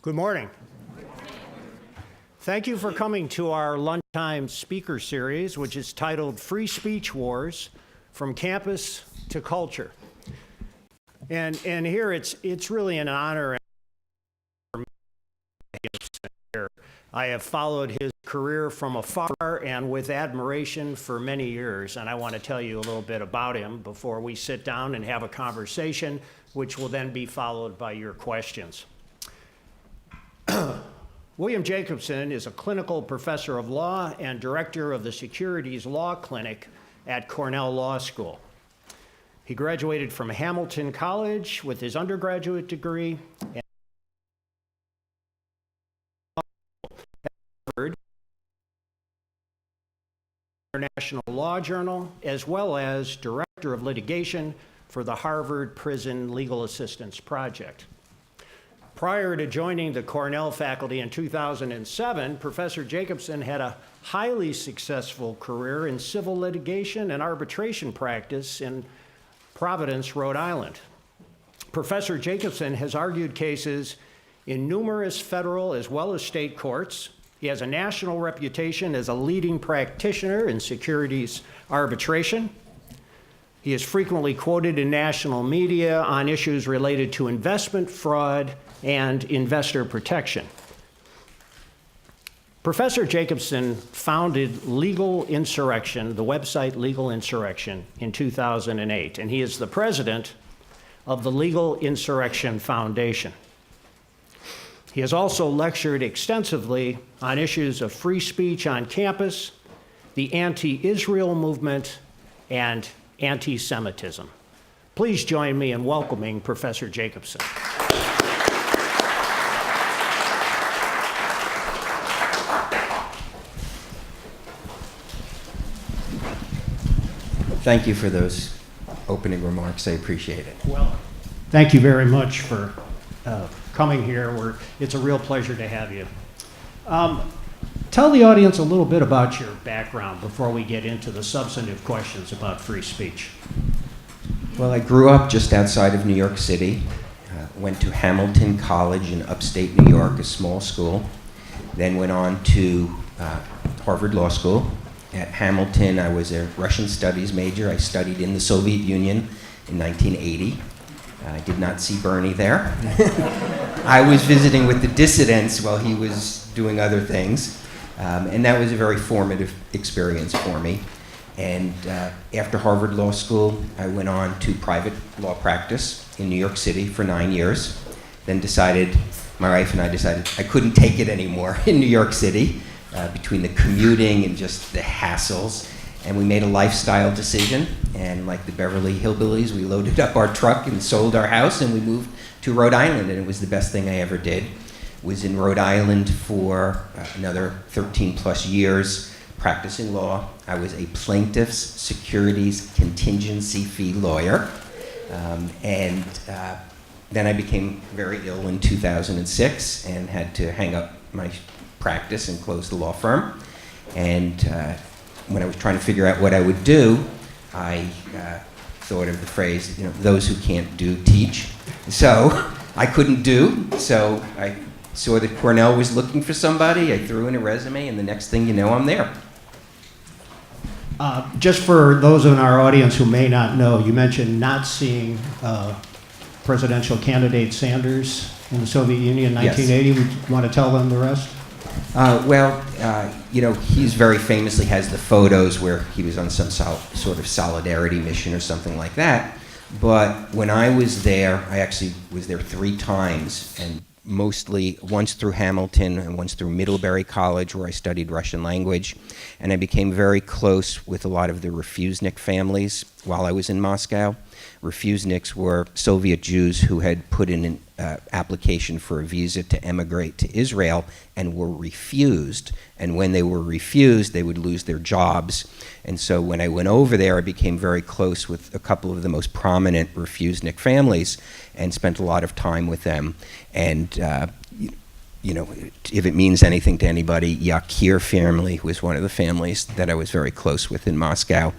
Good morning. Thank you for coming to our lunchtime speaker series, which is titled Free Speech Wars, From Campus to Culture. And here it's really an honor for me. I have followed his career from afar and with admiration for many years, and I want to tell you a little bit about him before we sit down and have a conversation, which will then be followed by your questions. William Jacobson is a clinical professor of law and director of the Securities Law Clinic at Cornell Law School. He graduated from Hamilton College with his undergraduate degree and Harvard International Law Journal, as well as director of litigation for the Harvard Prison Legal Assistance Project. Prior to joining the Cornell faculty in 2007, Professor Jacobson had a highly successful career in civil litigation and arbitration practice in Providence, Rhode Island. Professor Jacobson has argued cases in numerous federal as well as state courts. He has a national reputation as a leading practitioner in securities arbitration. He is frequently quoted in national media on issues related to investment fraud and investor protection. Professor Jacobson founded Legal Insurrection, the website Legal Insurrection, in 2008, and he is the president of the Legal Insurrection Foundation. He has also lectured extensively on issues of free speech on campus, the anti-Israel movement, and anti-Semitism. Please join me in welcoming Professor Jacobson. Thank you for those opening remarks. I appreciate it. Well, thank you very much for coming here. It's a real pleasure to have you. Tell the audience a little bit about your background before we get into the substantive questions about free speech. Well, I grew up just outside of New York City, went to Hamilton College in upstate New York, a small school, then went on to Harvard Law School. At Hamilton, I was a Russian studies major. I studied in the Soviet Union in 1980. I did not see Bernie there. I was visiting with the dissidents while he was doing other things. And that was a very formative experience for me. And after Harvard Law School, I went on to private law practice in New York City for 9 years. Then my wife and I decided I couldn't take it anymore in New York City. Between the commuting and just the hassles. And we made a lifestyle decision, and like the Beverly Hillbillies, we loaded up our truck and sold our house, and we moved to Rhode Island, and it was the best thing I ever did. Was in Rhode Island for another 13 plus years practicing law. I was a plaintiff's securities contingency fee lawyer, and then I became very ill in 2006 and had to hang up my practice and close the law firm. And when I was trying to figure out what I would do, I thought of the phrase, those who can't do, teach. So I couldn't do, so I saw that Cornell was looking for somebody. I threw in a resume, and the next thing you know, I'm there. Just for those in our audience who may not know, you mentioned not seeing presidential candidate Sanders in the Soviet Union in 1980. Yes. Would you want to tell them the rest? He's very famously has the photos where he was on some sort of solidarity mission or something like that. But when I was there, I actually was there 3 times, and mostly once through Hamilton and once through Middlebury College, where I studied Russian language. And I became very close with a lot of the refusnik families while I was in Moscow. Refusniks were Soviet Jews who had put in an application for a visa to emigrate to Israel and were refused. And when they were refused, they would lose their jobs. And so when I went over there, I became very close with a couple of the most prominent refusnik families and spent a lot of time with them. And you know, if it means anything to anybody, Yakir family was one of the families that I was very close with in Moscow.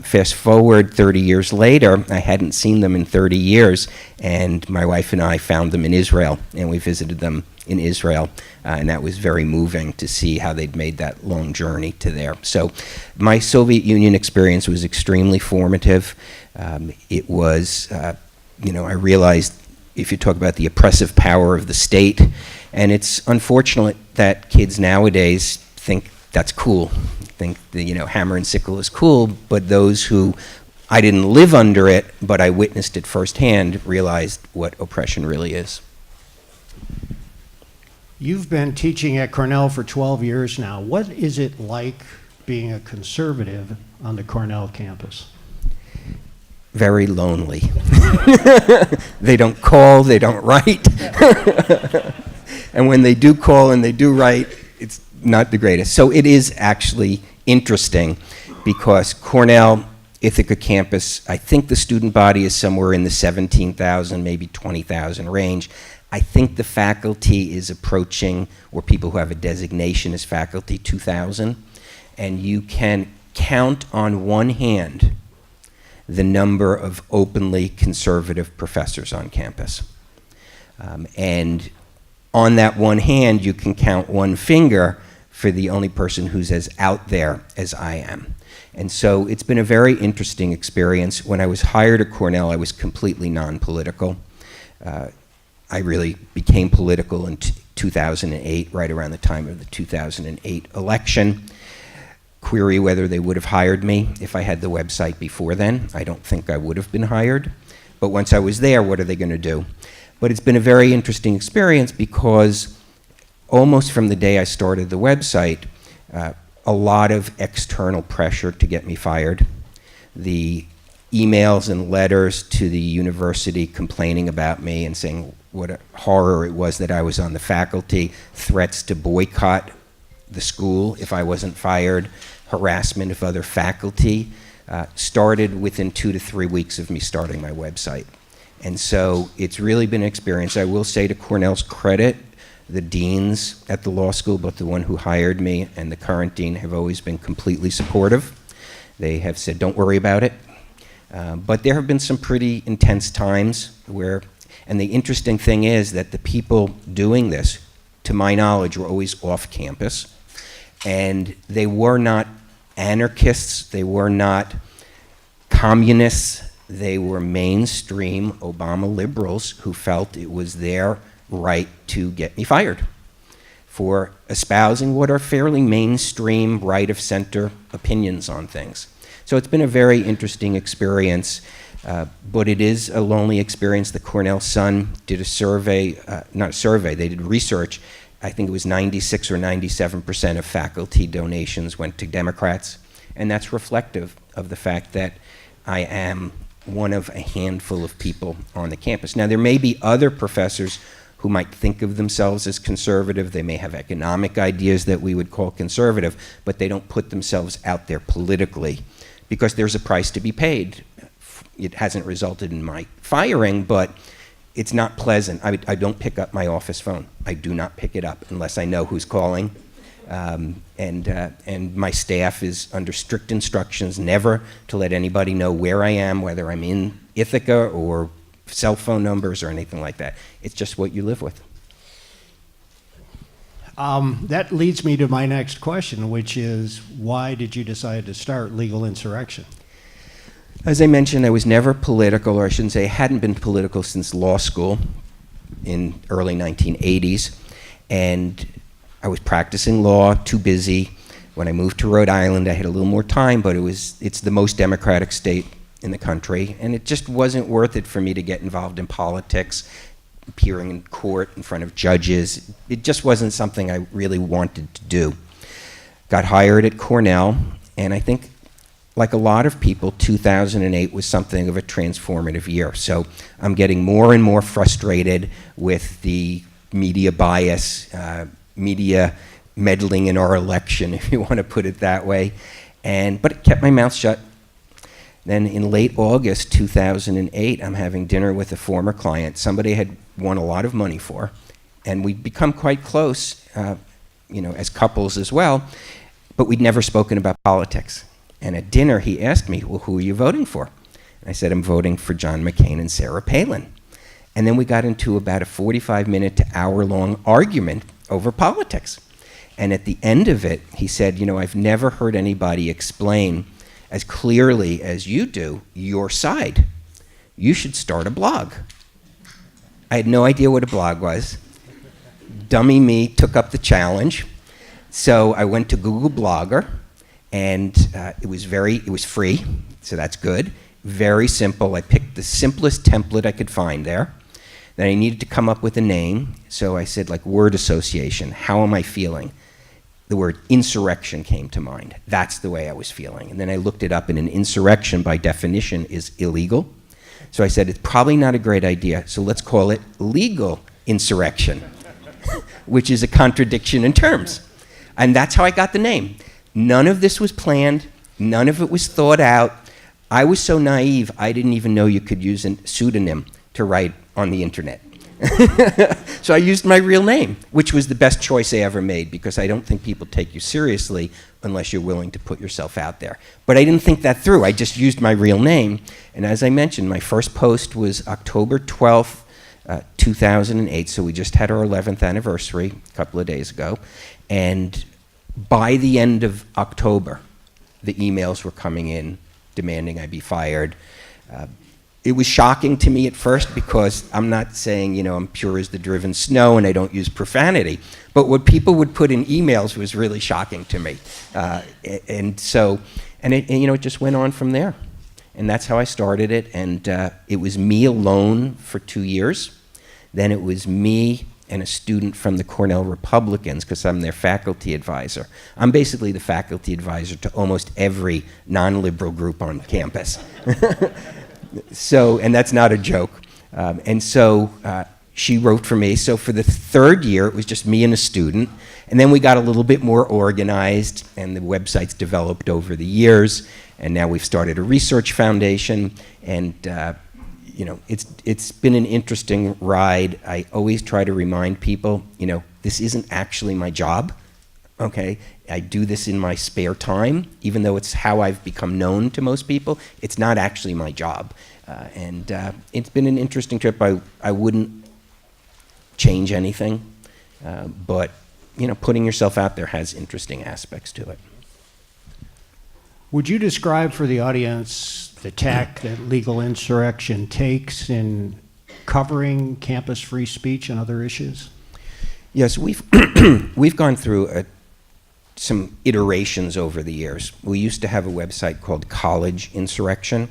Fast forward 30 years later, I hadn't seen them in 30 years, and my wife and I found them in Israel, and we visited them in Israel, and that was very moving to see how they'd made that long journey to there. So my Soviet Union experience was extremely formative. It was, you know, I realized if you talk about the oppressive power of the state, and it's unfortunate that kids nowadays think that's cool, think that, you know, hammer and sickle is cool, but those who, I didn't live under it, but I witnessed it firsthand, realized what oppression really is. You've been teaching at Cornell for 12 years now. What is it like being a conservative on the Cornell campus? Very lonely. They don't call, they don't write. And when they do call and they do write, it's not the greatest. So it is actually interesting because Cornell, Ithaca campus, I think the student body is somewhere in the 17,000, maybe 20,000 range. I think the faculty is approaching, or people who have a designation as faculty, 2,000. And you can count on one hand the number of openly conservative professors on campus. And on that one hand, you can count one finger for the only person who's as out there as I am. And so it's been a very interesting experience. When I was hired at Cornell, I was completely non-political. I really became political in 2008, right around the time of the 2008 election. Query whether they would have hired me if I had the website before then. I don't think I would have been hired. But once I was there, what are they going to do? But it's been a very interesting experience because almost from the day I started the website, a lot of external pressure to get me fired. The emails and letters to the university complaining about me and saying what a horror it was that I was on the faculty, threats to boycott the school if I wasn't fired, harassment of other faculty, started within 2 to 3 weeks of me starting my website. And so it's really been an experience. I will say to Cornell's credit, the deans at the law school, both the one who hired me and the current dean, have always been completely supportive. They have said, don't worry about it. But there have been some pretty intense times where, and the interesting thing is that the people doing this, to my knowledge, were always off campus. And they were not anarchists, they were not communists, they were mainstream Obama liberals who felt it was their right to get me fired for espousing what are fairly mainstream, right-of-center opinions on things. So it's been a very interesting experience, but it is a lonely experience. The Cornell Sun did a survey, not a survey, they did research. I think it was 96 or 97% of faculty donations went to Democrats, and that's reflective of the fact that I am one of a handful of people on the campus. Now, there may be other professors who might think of themselves as conservative. They may have economic ideas that we would call conservative, but they don't put themselves out there politically because there's a price to be paid. It hasn't resulted in my firing, but it's not pleasant. I don't pick up my office phone. I do not pick it up unless I know who's calling. And my staff is under strict instructions never to let anybody know where I am, whether I'm in Ithaca or cell phone numbers or anything like that. It's just what you live with. That leads me to my next question, which is, why did you decide to start Legal Insurrection? As I mentioned, I was never political, or I shouldn't say I hadn't been political since law school in early 1980s. And I was practicing law, too busy. When I moved to Rhode Island, I had a little more time, but it's the most democratic state in the country, and it just wasn't worth it for me to get involved in politics, appearing in court in front of judges. It just wasn't something I really wanted to do. Got hired at Cornell, and I think, like a lot of people, 2008 was something of a transformative year. So I'm getting more and more frustrated with the media bias, media meddling in our election, if you want to put it that way. But it kept my mouth shut. Then in late August 2008, I'm having dinner with a former client, somebody I had won a lot of money for, And we'd become quite close, as couples as well, but we'd never spoken about politics. And at dinner, he asked me, well, who are you voting for? And I said, I'm voting for John McCain and Sarah Palin. And then we got into about a 45-minute to hour-long argument over politics. And at the end of it, he said, I've never heard anybody explain as clearly as you do your side. You should start a blog. I had no idea what a blog was. Dummy me took up the challenge. So I went to Google Blogger, and it was free, so that's good. Very simple. I picked the simplest template I could find there. Then I needed to come up with a name, so I said, word association. How am I feeling? The word insurrection came to mind. That's the way I was feeling. And then I looked it up, and an insurrection, by definition, is illegal. So I said, it's probably not a great idea, so let's call it legal insurrection, which is a contradiction in terms. And that's how I got the name. None of this was planned. None of it was thought out. I was so naive, I didn't even know you could use a pseudonym to write on the internet. So I used my real name, which was the best choice I ever made, because I don't think people take you seriously unless you're willing to put yourself out there. But I didn't think that through. I just used my real name. And as I mentioned, my first post was October 12th, 2008. So we just had our 11th anniversary a couple of days ago. And by the end of October, the emails were coming in demanding I be fired. It was shocking to me at first, because I'm not saying, I'm pure as the driven snow and I don't use profanity. But what people would put in emails was really shocking to me. It just went on from there. And that's how I started it. And it was me alone for 2 years. Then it was me and a student from the Cornell Republicans, because I'm their faculty advisor. I'm basically the faculty advisor to almost every non-liberal group on campus. And that's not a joke. She wrote for me. So for the third year, it was just me and a student. And then we got a little bit more organized, and the website's developed over the years. And now we've started a research foundation. And it's been an interesting ride. I always try to remind people, this isn't actually my job. Okay, I do this in my spare time, even though it's how I've become known to most people. It's not actually my job. It's been an interesting trip. I wouldn't change anything, but putting yourself out there has interesting aspects to it. Would you describe for the audience the tack that Legal Insurrection takes in covering campus free speech and other issues? Yes, we've gone through some iterations over the years. We used to have a website called College Insurrection,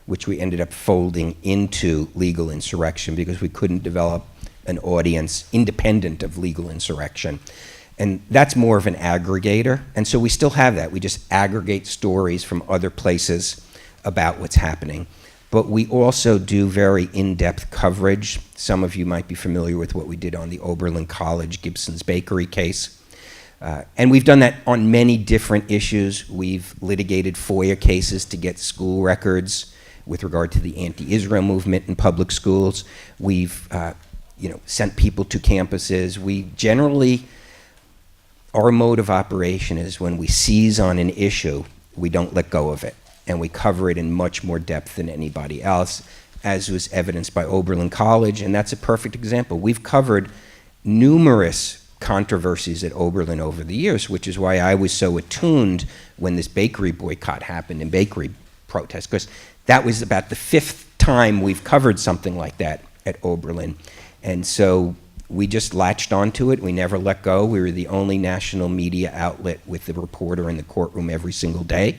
which we ended up folding into Legal Insurrection because we couldn't develop an audience independent of Legal Insurrection. And that's more of an aggregator. And so we still have that. We just aggregate stories from other places about what's happening. But we also do very in-depth coverage. Some of you might be familiar with what we did on the Overland College Gibson's Bakery case. And we've done that on many different issues. We've litigated FOIA cases to get school records with regard to the anti-Israel movement in public schools. We've sent people to campuses. We generally, our mode of operation is when we seize on an issue, we don't let go of it. And we cover it in much more depth than anybody else, as was evidenced by Overland College. And that's a perfect example. We've covered numerous controversies at Oberlin over the years, which is why I was so attuned when this bakery boycott happened and bakery protests, because that was about the 5th time we've covered something like that at Oberlin. And so we just latched onto it. We never let go. We were the only national media outlet with the reporter in the courtroom every single day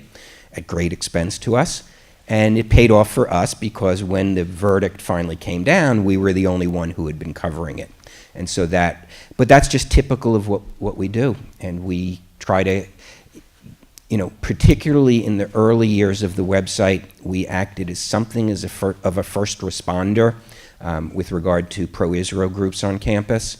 at great expense to us. And it paid off for us because when the verdict finally came down, we were the only one who had been covering it. And so but that's just typical of what we do. And we try to, particularly in the early years of the website, we acted as something of a first responder with regard to pro-Israel groups on campus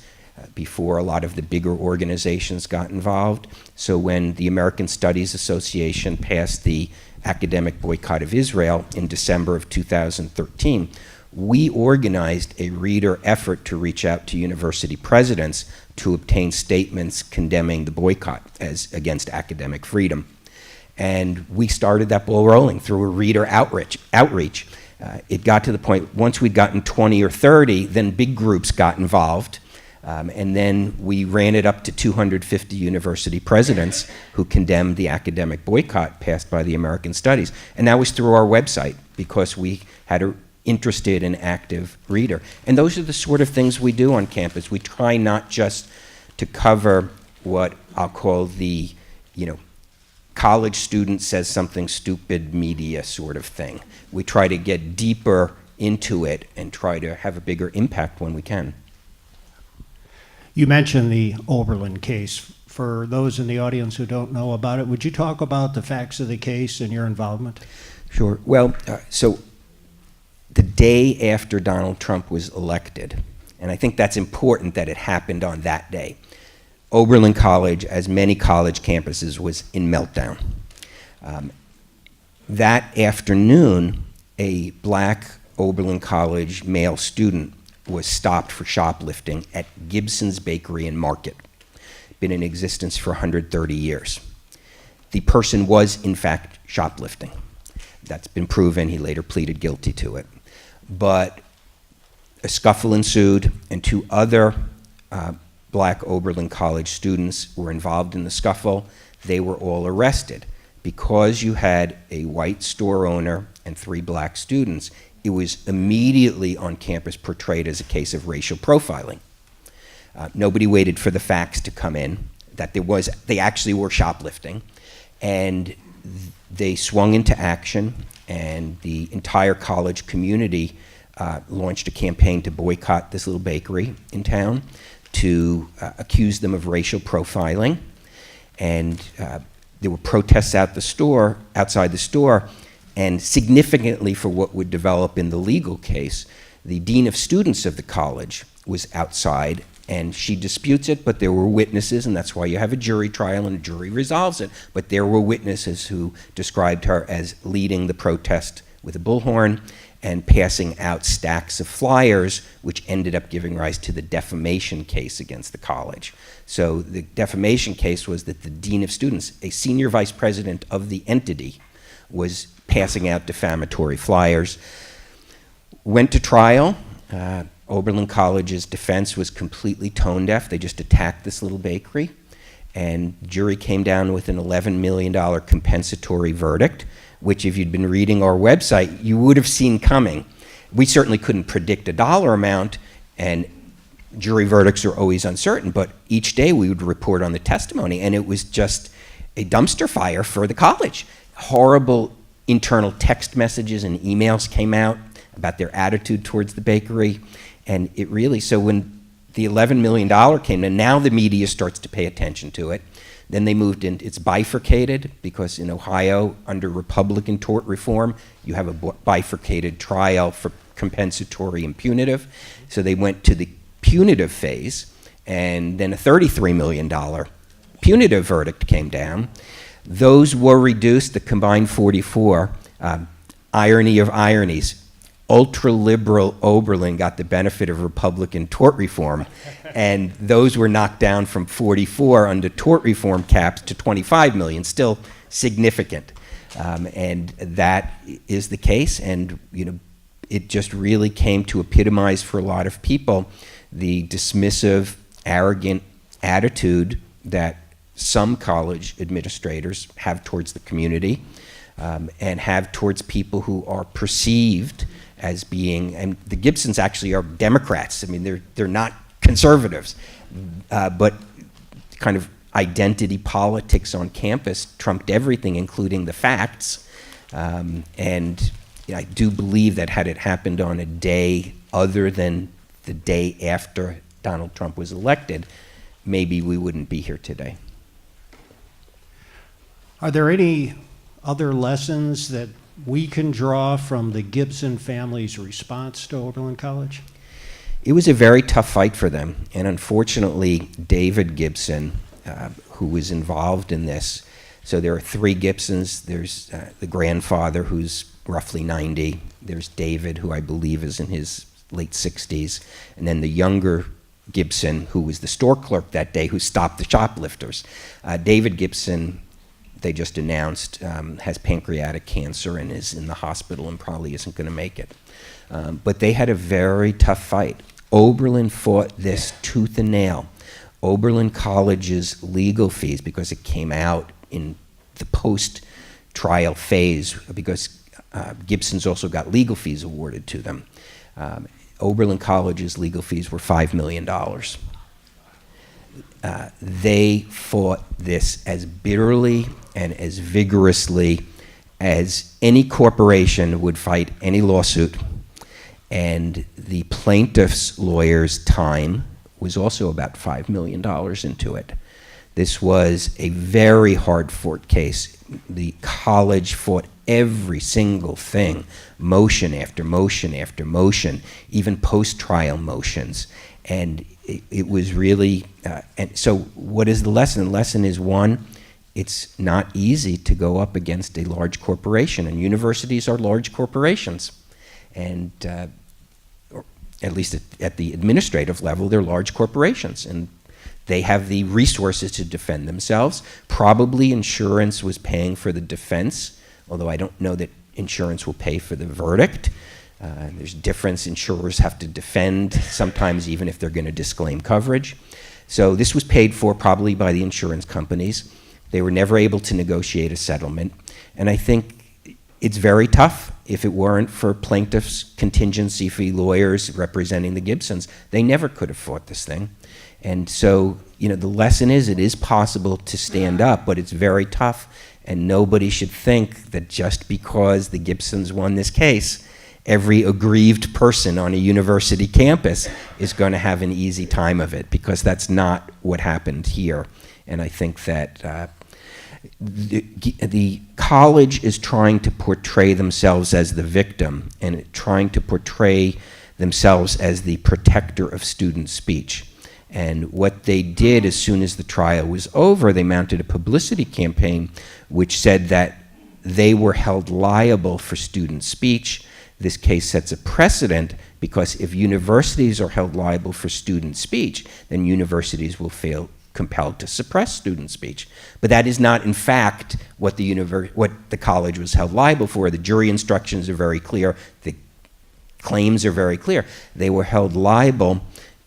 before a lot of the bigger organizations got involved. So when the American Studies Association passed the academic boycott of Israel in December of 2013, we organized a reader effort to reach out to university presidents to obtain statements condemning the boycott as against academic freedom. And we started that ball rolling through a reader outreach. It got to the point, once we'd gotten 20 or 30, then big groups got involved. And then we ran it up to 250 university presidents who condemned the academic boycott passed by the American Studies. And that was through our website, because we had an interested and active reader. And those are the sort of things we do on campus. We try not just to cover what I'll call the, college student says something stupid media sort of thing. We try to get deeper into it and try to have a bigger impact when we can. You mentioned the Overland case. For those in the audience who don't know about it, would you talk about the facts of the case and your involvement? Sure. Well, so the day after Donald Trump was elected, and I think that's important that it happened on that day, Overland College, as many college campuses, was in meltdown. That afternoon, a black Overland College male student was stopped for shoplifting at Gibson's Bakery and Market. Been in existence for 130 years. The person was, in fact, shoplifting. That's been proven. He later pleaded guilty to it. But a scuffle ensued, and 2 other black Overland College students were involved in the scuffle. They were all arrested. Because you had a white store owner and 3 black students, it was immediately on campus portrayed as a case of racial profiling. Nobody waited for the facts to come in, that they actually were shoplifting, and they swung into action, and the entire college community launched a campaign to boycott this little bakery in town, to accuse them of racial profiling, and there were protests outside the store, and significantly for what would develop in the legal case, the dean of students of the college was outside, and she disputes it, but there were witnesses, and that's why you have a jury trial and a jury resolves it, but there were witnesses who described her as leading the protest with a bullhorn and passing out stacks of flyers, which ended up giving rise to the defamation case against the college. So the defamation case was that the dean of students, a senior vice president of the entity, was passing out defamatory flyers. Went to trial. Oberlin College's defense was completely tone deaf. They just attacked this little bakery. And the jury came down with an $11 million compensatory verdict, which if you'd been reading our website, you would have seen coming. We certainly couldn't predict a dollar amount, and jury verdicts are always uncertain, but each day we would report on the testimony, and it was just a dumpster fire for the college. Horrible internal text messages and emails came out about their attitude towards the bakery, and it really, so when the $11 million came in, now the media starts to pay attention to it. Then they moved in, it's bifurcated, because in Ohio, under Republican tort reform, you have a bifurcated trial for compensatory and punitive. So they went to the punitive phase, and then a $33 million punitive verdict came down. Those were reduced, the combined 44. Irony of ironies. Ultra-liberal Oberlin got the benefit of Republican tort reform, and those were knocked down from 44 under tort reform caps to 25 million, still significant. And that is the case, and it just really came to epitomize for a lot of people the dismissive, arrogant attitude that some college administrators have towards the community, and have towards people who are perceived as being, and the Gibsons actually are Democrats. I mean, they're not conservatives, but kind of identity politics on campus trumped everything, including the facts. And I do believe that had it happened on a day other than the day after Donald Trump was elected, maybe we wouldn't be here today. Are there any other lessons that we can draw from the Gibson family's response to Overland College? It was a very tough fight for them, and unfortunately, David Gibson, who was involved in this, So there are three Gibsons. There's the grandfather, who's roughly 90. There's David, who I believe is in his late 60s. And then the younger Gibson, who was the store clerk that day, who stopped the shoplifters. David Gibson, they just announced, has pancreatic cancer and is in the hospital and probably isn't going to make it. But they had a very tough fight. Oberlin fought this tooth and nail. Oberlin College's legal fees, because it came out in the post-trial phase, because Gibson's also got legal fees awarded to them. Oberlin College's legal fees were $5 million. They fought this as bitterly and as vigorously as any corporation would fight any lawsuit. And the plaintiff's lawyer's time was also about $5 million into it. This was a very hard-fought case. The college fought every single thing, motion after motion after motion, even post-trial motions. And it was really, and so what is the lesson? The lesson is, one, it's not easy to go up against a large corporation, and universities are large corporations. And or at least at the administrative level, they're large corporations, and they have the resources to defend themselves. Probably insurance was paying for the defense, although I don't know that insurance will pay for the verdict. There's difference. Insurers have to defend, sometimes even if they're going to disclaim coverage. So this was paid for probably by the insurance companies. They were never able to negotiate a settlement. And I think it's very tough. If it weren't for plaintiffs' contingency fee lawyers representing the Gibsons, they never could have fought this thing. And so, you know, the lesson is it is possible to stand up, but it's very tough. And nobody should think that just because the Gibsons won this case, every aggrieved person on a university campus is going to have an easy time of it, because that's not what happened here. And I think that the college is trying to portray themselves as the victim and trying to portray themselves as the protector of student speech. And what they did as soon as the trial was over, they mounted a publicity campaign which said that they were held liable for student speech. This case sets a precedent, because if universities are held liable for student speech, then universities will feel compelled to suppress student speech. But that is not, in fact, what the college was held liable for. The jury instructions are very clear. The claims are very clear. They were held liable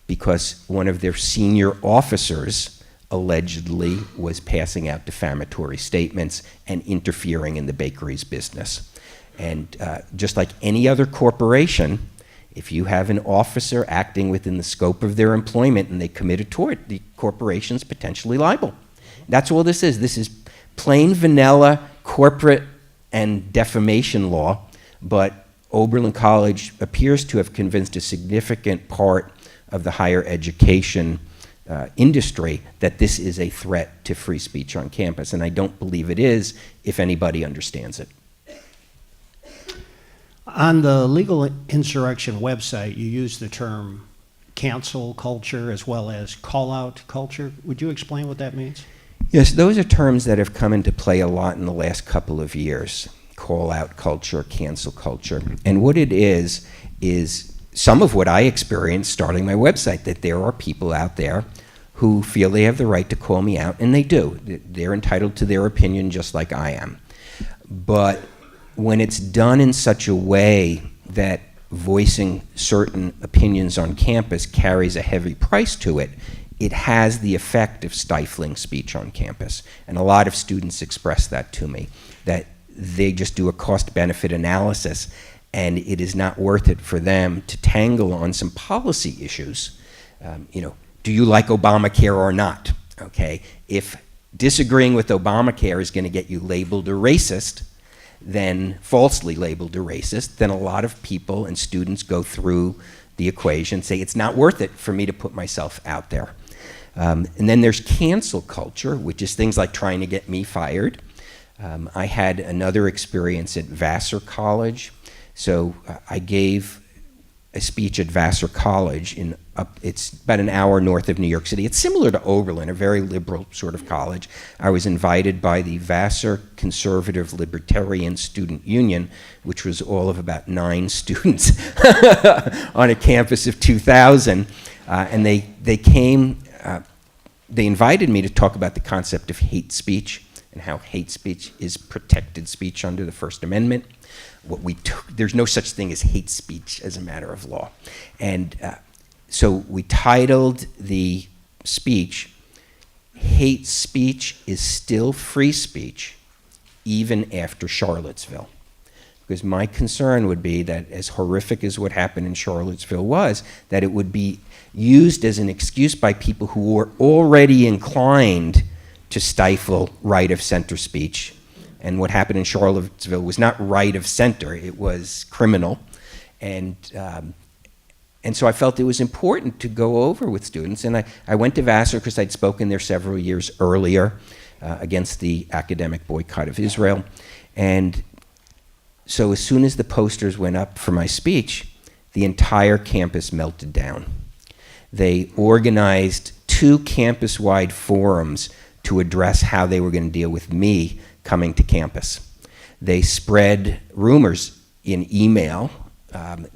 because one of their senior officers allegedly was passing out defamatory statements and interfering in the bakery's business. And just like any other corporation, if you have an officer acting within the scope of their employment and they commit a tort, the corporation's potentially liable. That's all this is. This is plain vanilla corporate and defamation law, but Oberlin College appears to have convinced a significant part of the higher education industry that this is a threat to free speech on campus, and I don't believe it is if anybody understands it. On the Legal Insurrection website, you use the term cancel culture as well as call-out culture. Would you explain what that means? Yes, those are terms that have come into play a lot in the last couple of years. Call-out culture, cancel culture. And what it is some of what I experienced starting my website, that there are people out there who feel they have the right to call me out, and they do. They're entitled to their opinion just like I am. But when it's done in such a way that voicing certain opinions on campus carries a heavy price to it, it has the effect of stifling speech on campus. And a lot of students express that to me, that they just do a cost-benefit analysis, and it is not worth it for them to tangle on some policy issues. Do you like Obamacare or not? Okay, if disagreeing with Obamacare is going to get you labeled a racist, then falsely labeled a racist, then a lot of people and students go through the equation, say it's not worth it for me to put myself out there. And then there's cancel culture, which is things like trying to get me fired. I had another experience at Vassar College. So I gave a speech at Vassar College it's about an hour north of New York City. It's similar to Overland, a very liberal sort of college. I was invited by the Vassar Conservative Libertarian Student Union, which was all of about 9 students on a campus of 2,000. And they came, they invited me to talk about the concept of hate speech and how hate speech is protected speech under the First Amendment. There's no such thing as hate speech as a matter of law. And so we titled the speech, "Hate Speech is Still Free Speech, Even After Charlottesville." Because my concern would be that, as horrific as what happened in Charlottesville was, that it would be used as an excuse by people who were already inclined to stifle right of center speech. And what happened in Charlottesville was not right of center, it was criminal. And so I felt it was important to go over with students. And I went to Vassar because I'd spoken there several years earlier against the academic boycott of Israel. And so as soon as the posters went up for my speech, the entire campus melted down. They organized 2 campus-wide forums to address how they were going to deal with me coming to campus. They spread rumors in email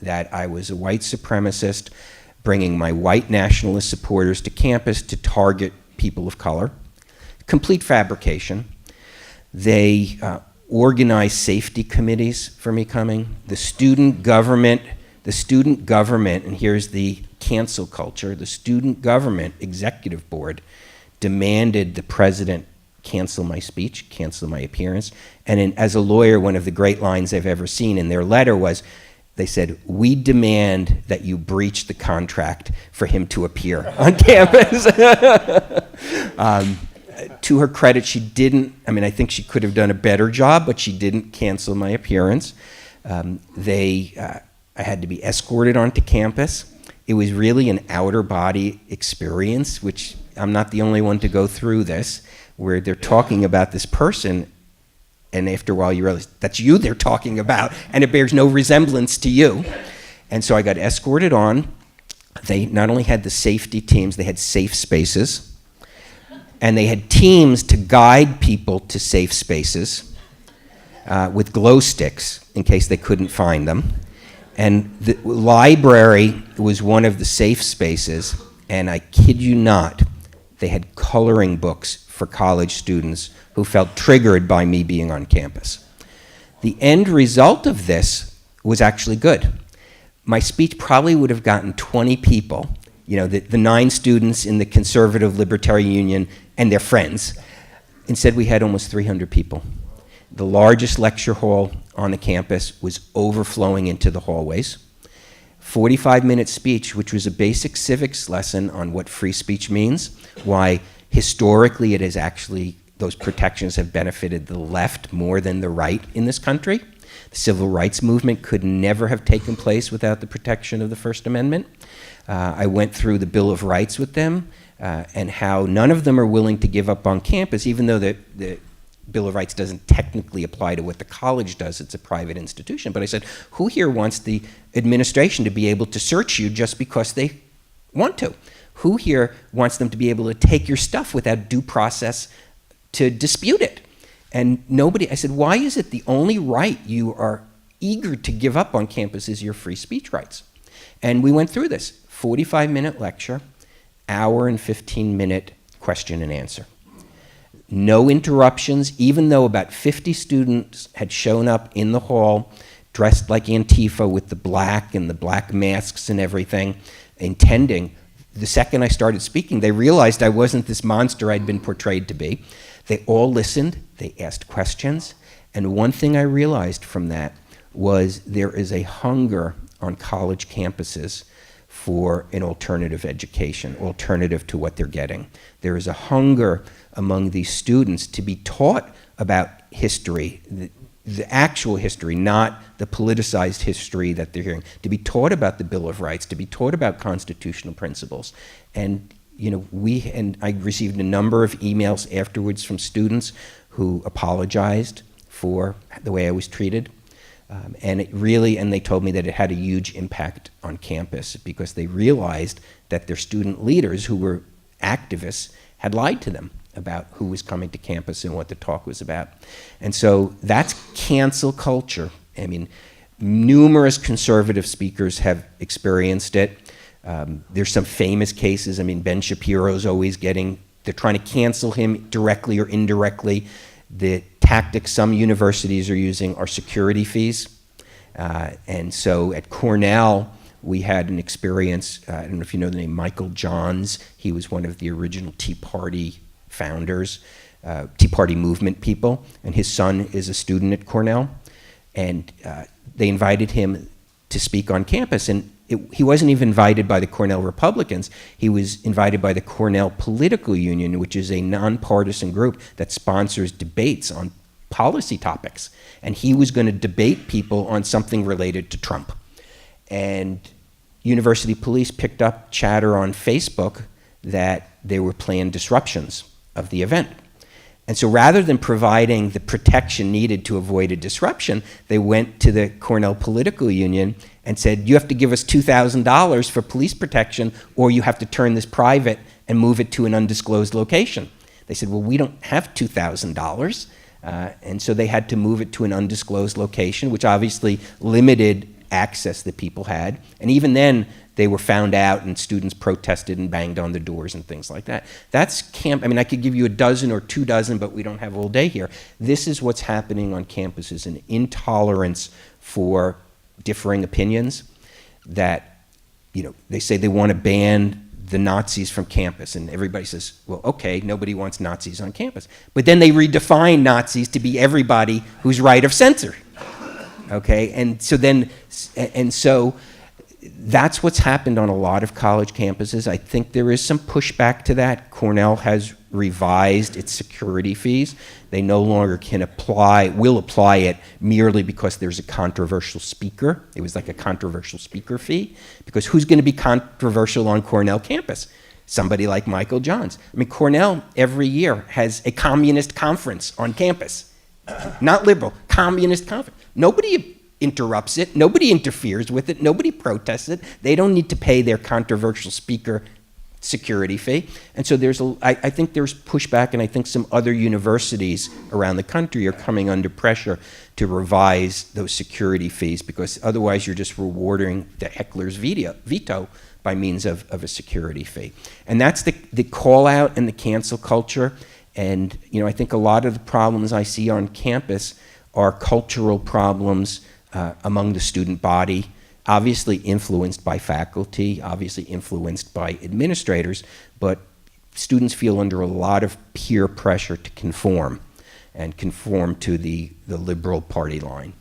that I was a white supremacist bringing my white nationalist supporters to campus to target people of color. Complete fabrication. They organized safety committees for me coming. The student government, and here's the cancel culture, the student government executive board demanded the president cancel my speech, cancel my appearance. And as a lawyer, one of the great lines I've ever seen in their letter was, they said, "We demand that you breach the contract for him to appear on campus." To her credit, she didn't, I think she could have done a better job, but she didn't cancel my appearance. I had to be escorted onto campus. It was really an outer body experience, which I'm not the only one to go through this, where they're talking about this person, and after a while you realize that's you they're talking about, and it bears no resemblance to you. And so I got escorted on. They not only had the safety teams, they had safe spaces, and they had teams to guide people to safe spaces with glow sticks in case they couldn't find them. And the library was one of the safe spaces, and I kid you not, they had coloring books for college students who felt triggered by me being on campus. The end result of this was actually good. My speech probably would have gotten 20 people, the 9 students in the Conservative Libertarian Union and their friends. Instead, we had almost 300 people. The largest lecture hall on the campus was overflowing into the hallways. 45-minute speech, which was a basic civics lesson on what free speech means, why historically it is actually, those protections have benefited the left more than the right in this country. The civil rights movement could never have taken place without the protection of the First Amendment. I went through the Bill of Rights with them and how none of them are willing to give up on campus, even though the Bill of Rights doesn't technically apply to what the college does. It's a private institution. But I said, who here wants the administration to be able to search you just because they want to? Who here wants them to be able to take your stuff without due process to dispute it? And nobody, I said, why is it the only right you are eager to give up on campus is your free speech rights? And we went through this 45-minute lecture, hour and 15-minute question and answer. No interruptions, even though about 50 students had shown up in the hall dressed like Antifa with the black and the black masks and everything, intending. The second I started speaking, they realized I wasn't this monster I'd been portrayed to be. They all listened, they asked questions, and one thing I realized from that was there is a hunger on college campuses for an alternative education, alternative to what they're getting. There is a hunger among these students to be taught about history, the actual history, not the politicized history that they're hearing, to be taught about the Bill of Rights, to be taught about constitutional principles. And I received a number of emails afterwards from students who apologized for the way I was treated. And they told me that it had a huge impact on campus because they realized that their student leaders, who were activists, had lied to them about who was coming to campus and what the talk was about. And so that's cancel culture. I mean, numerous conservative speakers have experienced it. There's some famous cases. I mean, Ben Shapiro's always they're trying to cancel him directly or indirectly. The tactics some universities are using are security fees. And so at Cornell, we had an experience, I don't know if you know the name Michael Johns. He was one of the original Tea Party founders, Tea Party movement people, and his son is a student at Cornell. And they invited him to speak on campus, and he wasn't even invited by the Cornell Republicans. He was invited by the Cornell Political Union, which is a nonpartisan group that sponsors debates on policy topics. And he was going to debate people on something related to Trump. And university police picked up chatter on Facebook that there were planned disruptions of the event. And so rather than providing the protection needed to avoid a disruption, they went to the Cornell Political Union and said, you have to give us $2,000 for police protection, or you have to turn this private and move it to an undisclosed location. They said, well, we don't have $2,000. And so they had to move it to an undisclosed location, which obviously limited access that people had. And even then, they were found out and students protested and banged on the doors and things like that. That's camp. I mean, I could give you a dozen or 2 dozen, but we don't have all day here. This is what's happening on campuses, an intolerance for differing opinions that, they say they want to ban the Nazis from campus, and everybody says, well, okay, nobody wants Nazis on campus. But then they redefine Nazis to be everybody who's right of censor. Okay, and so that's what's happened on a lot of college campuses. I think there is some pushback to that. Cornell has revised its security fees. They no longer will apply it merely because there's a controversial speaker. It was like a controversial speaker fee, because who's going to be controversial on Cornell campus? Somebody like Michael Johns. I mean, Cornell every year has a communist conference on campus. Not liberal, communist conference. Nobody interrupts it. Nobody interferes with it. Nobody protests it. They don't need to pay their controversial speaker security fee. And so I think there's pushback, and I think some other universities around the country are coming under pressure to revise those security fees, because otherwise you're just rewarding the heckler's veto by means of a security fee. And that's the call out and the cancel culture. And I think a lot of the problems I see on campus are cultural problems among the student body, obviously influenced by faculty, obviously influenced by administrators, but students feel under a lot of peer pressure to conform to the liberal party line.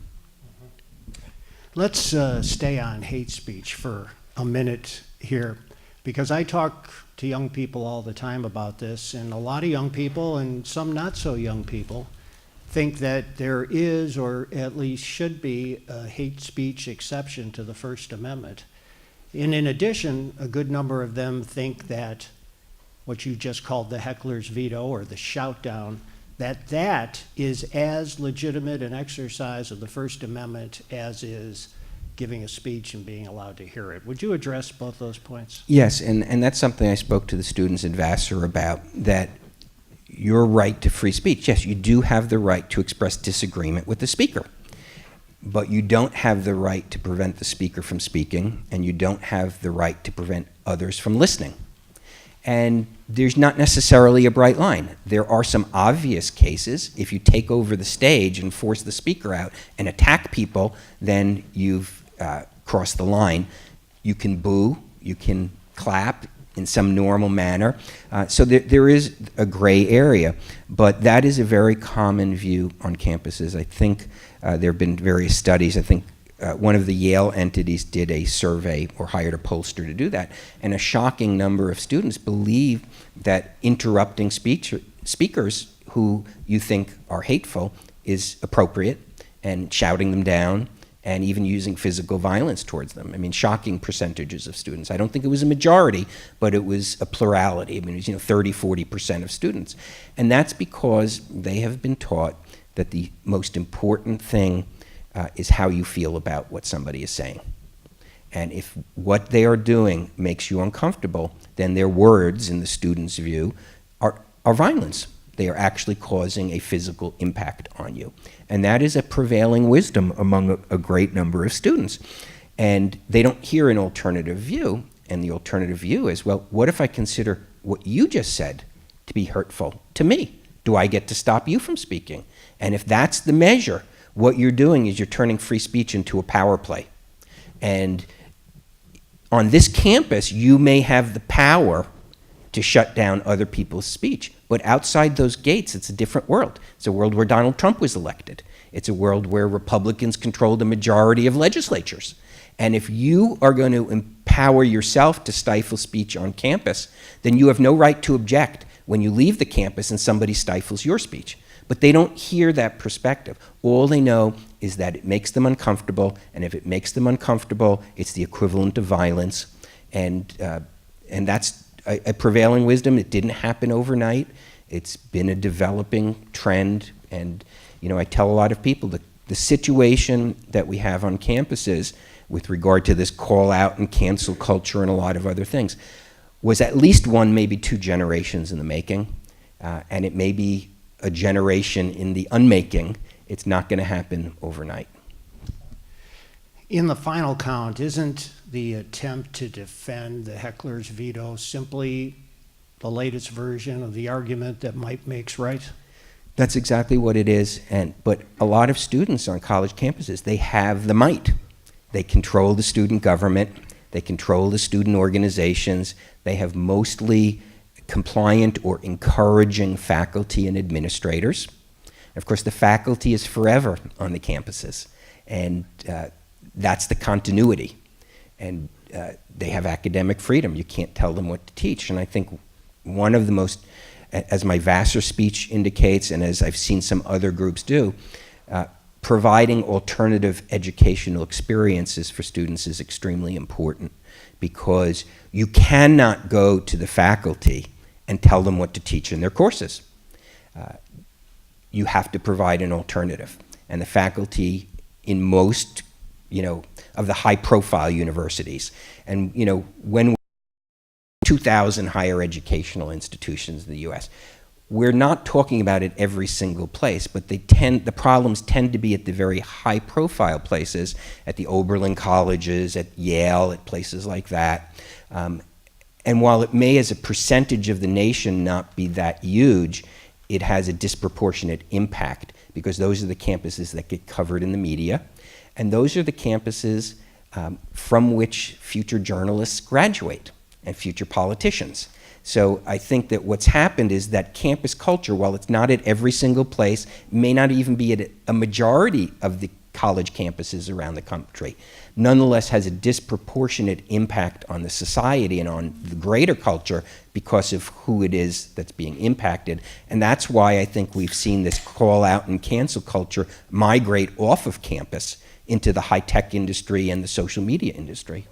Let's stay on hate speech for a minute here, because I talk to young people all the time about this, and a lot of young people, and some not so young people, think that there is, or at least should be, a hate speech exception to the First Amendment. And in addition, a good number of them think that what you just called the heckler's veto, or the shout down, that is as legitimate an exercise of the First Amendment as is giving a speech and being allowed to hear it. Would you address both those points? Yes, and that's something I spoke to the students at Vassar about, that your right to free speech. Yes, you do have the right to express disagreement with the speaker, but you don't have the right to prevent the speaker from speaking, and you don't have the right to prevent others from listening. And there's not necessarily a bright line. There are some obvious cases. If you take over the stage and force the speaker out and attack people, then you've crossed the line. You can boo, you can clap in some normal manner. So there is a gray area, but that is a very common view on campuses. I think there have been various studies. I think one of the Yale entities did a survey or hired a pollster to do that, and a shocking number of students believe that interrupting speakers who you think are hateful is appropriate, and shouting them down, and even using physical violence towards them. I mean, shocking percentages of students. I don't think it was a majority, but it was a plurality. I mean, it was 30, 40% of students. And that's because they have been taught that the most important thing is how you feel about what somebody is saying. And if what they are doing makes you uncomfortable, then their words, in the student's view, are violence. They are actually causing a physical impact on you. And that is a prevailing wisdom among a great number of students. And they don't hear an alternative view. And the alternative view is, well, what if I consider what you just said to be hurtful to me? Do I get to stop you from speaking? And if that's the measure, what you're doing is you're turning free speech into a power play. And on this campus, you may have the power to shut down other people's speech. But outside those gates, it's a different world. It's a world where Donald Trump was elected. It's a world where Republicans control the majority of legislatures. And if you are going to empower yourself to stifle speech on campus, then you have no right to object when you leave the campus and somebody stifles your speech. But they don't hear that perspective. All they know is that it makes them uncomfortable, and if it makes them uncomfortable, it's the equivalent of violence. And that's a prevailing wisdom. It didn't happen overnight. It's been a developing trend. And I tell a lot of people that the situation that we have on campuses with regard to this call out and cancel culture and a lot of other things was at least one, maybe two generations in the making. And it may be a generation in the unmaking. It's not going to happen overnight. In the final count, isn't the attempt to defend the heckler's veto simply the latest version of the argument that might makes right? That's exactly what it is. But a lot of students on college campuses, they have the might. They control the student government. They control the student organizations. They have mostly compliant or encouraging faculty and administrators. Of course, the faculty is forever on the campuses. And that's the continuity. And they have academic freedom. You can't tell them what to teach. And I think one of the most, as my Vassar speech indicates, and as I've seen some other groups do, providing alternative educational experiences for students is extremely important, because you cannot go to the faculty and tell them what to teach in their courses. You have to provide an alternative. And the faculty in most, of the high-profile universities, and, when 2,000 higher educational institutions in the U.S., we're not talking about it every single place, but the problems tend to be at the very high-profile places, at the Overland colleges, at Yale, at places like that. And while it may, as a percentage of the nation, not be that huge, it has a disproportionate impact, because those are the campuses that get covered in the media, and those are the campuses from which future journalists graduate and future politicians. So I think that what's happened is that campus culture, while it's not at every single place, may not even be at a majority of the college campuses around the country, nonetheless has a disproportionate impact on the society and on the greater culture because of who it is that's being impacted. And that's why I think we've seen this call out and cancel culture migrate off of campus into the high-tech industry and the social media industry.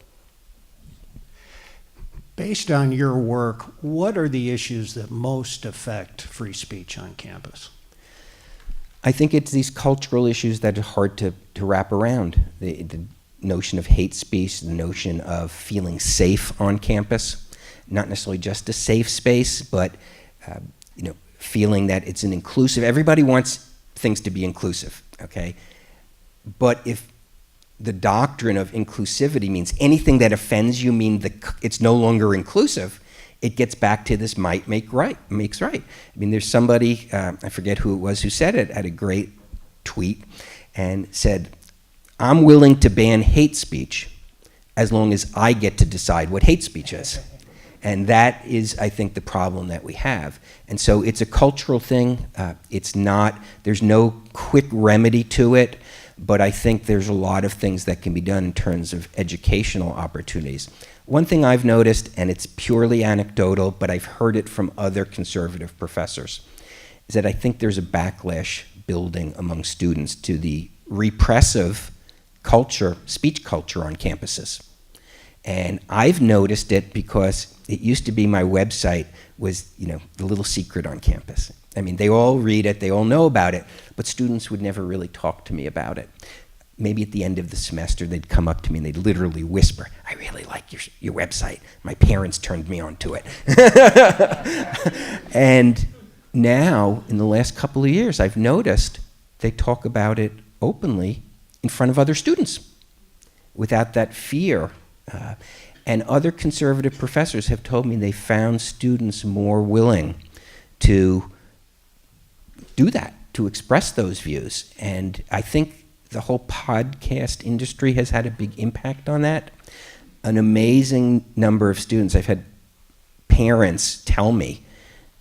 Based on your work, what are the issues that most affect free speech on campus? I think it's these cultural issues that are hard to wrap around. The notion of hate speech, the notion of feeling safe on campus, not necessarily just a safe space, but feeling that it's an inclusive. Everybody wants things to be inclusive, okay? But if the doctrine of inclusivity means anything that offends you it's no longer inclusive, it gets back to this might makes right. I mean, there's somebody, I forget who it was who said it, had a great tweet and said, "I'm willing to ban hate speech as long as I get to decide what hate speech is." And that is, I think, the problem that we have. And so it's a cultural thing. There's no quick remedy to it. But I think there's a lot of things that can be done in terms of educational opportunities. One thing I've noticed, and it's purely anecdotal, but I've heard it from other conservative professors, is that I think there's a backlash building among students to the repressive culture, speech culture on campuses. And I've noticed it because it used to be my website was, the little secret on campus. I mean, they all read it, they all know about it, but students would never really talk to me about it. maybe at the end of the semester, they'd come up to me and they'd literally whisper, "I really like your website. My parents turned me on to it." And now, in the last couple of years, I've noticed they talk about it openly in front of other students without that fear. And other conservative professors have told me they found students more willing to do that, to express those views. And I think the whole podcast industry has had a big impact on that. An amazing number of students, I've had parents tell me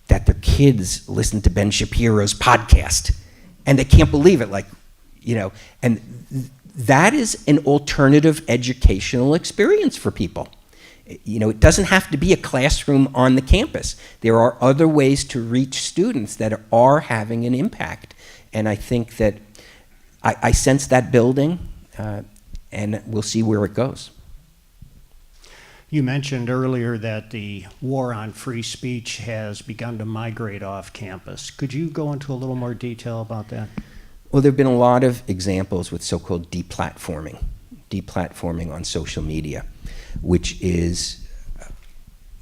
that their kids listen to Ben Shapiro's podcast, and they can't believe it, and that is an alternative educational experience for people. It doesn't have to be a classroom on the campus. There are other ways to reach students that are having an impact. And I think that I sense that building, and we'll see where it goes. You mentioned earlier that the war on free speech has begun to migrate off campus. Could you go into a little more detail about that? Well, there have been a lot of examples with so-called deplatforming on social media, which is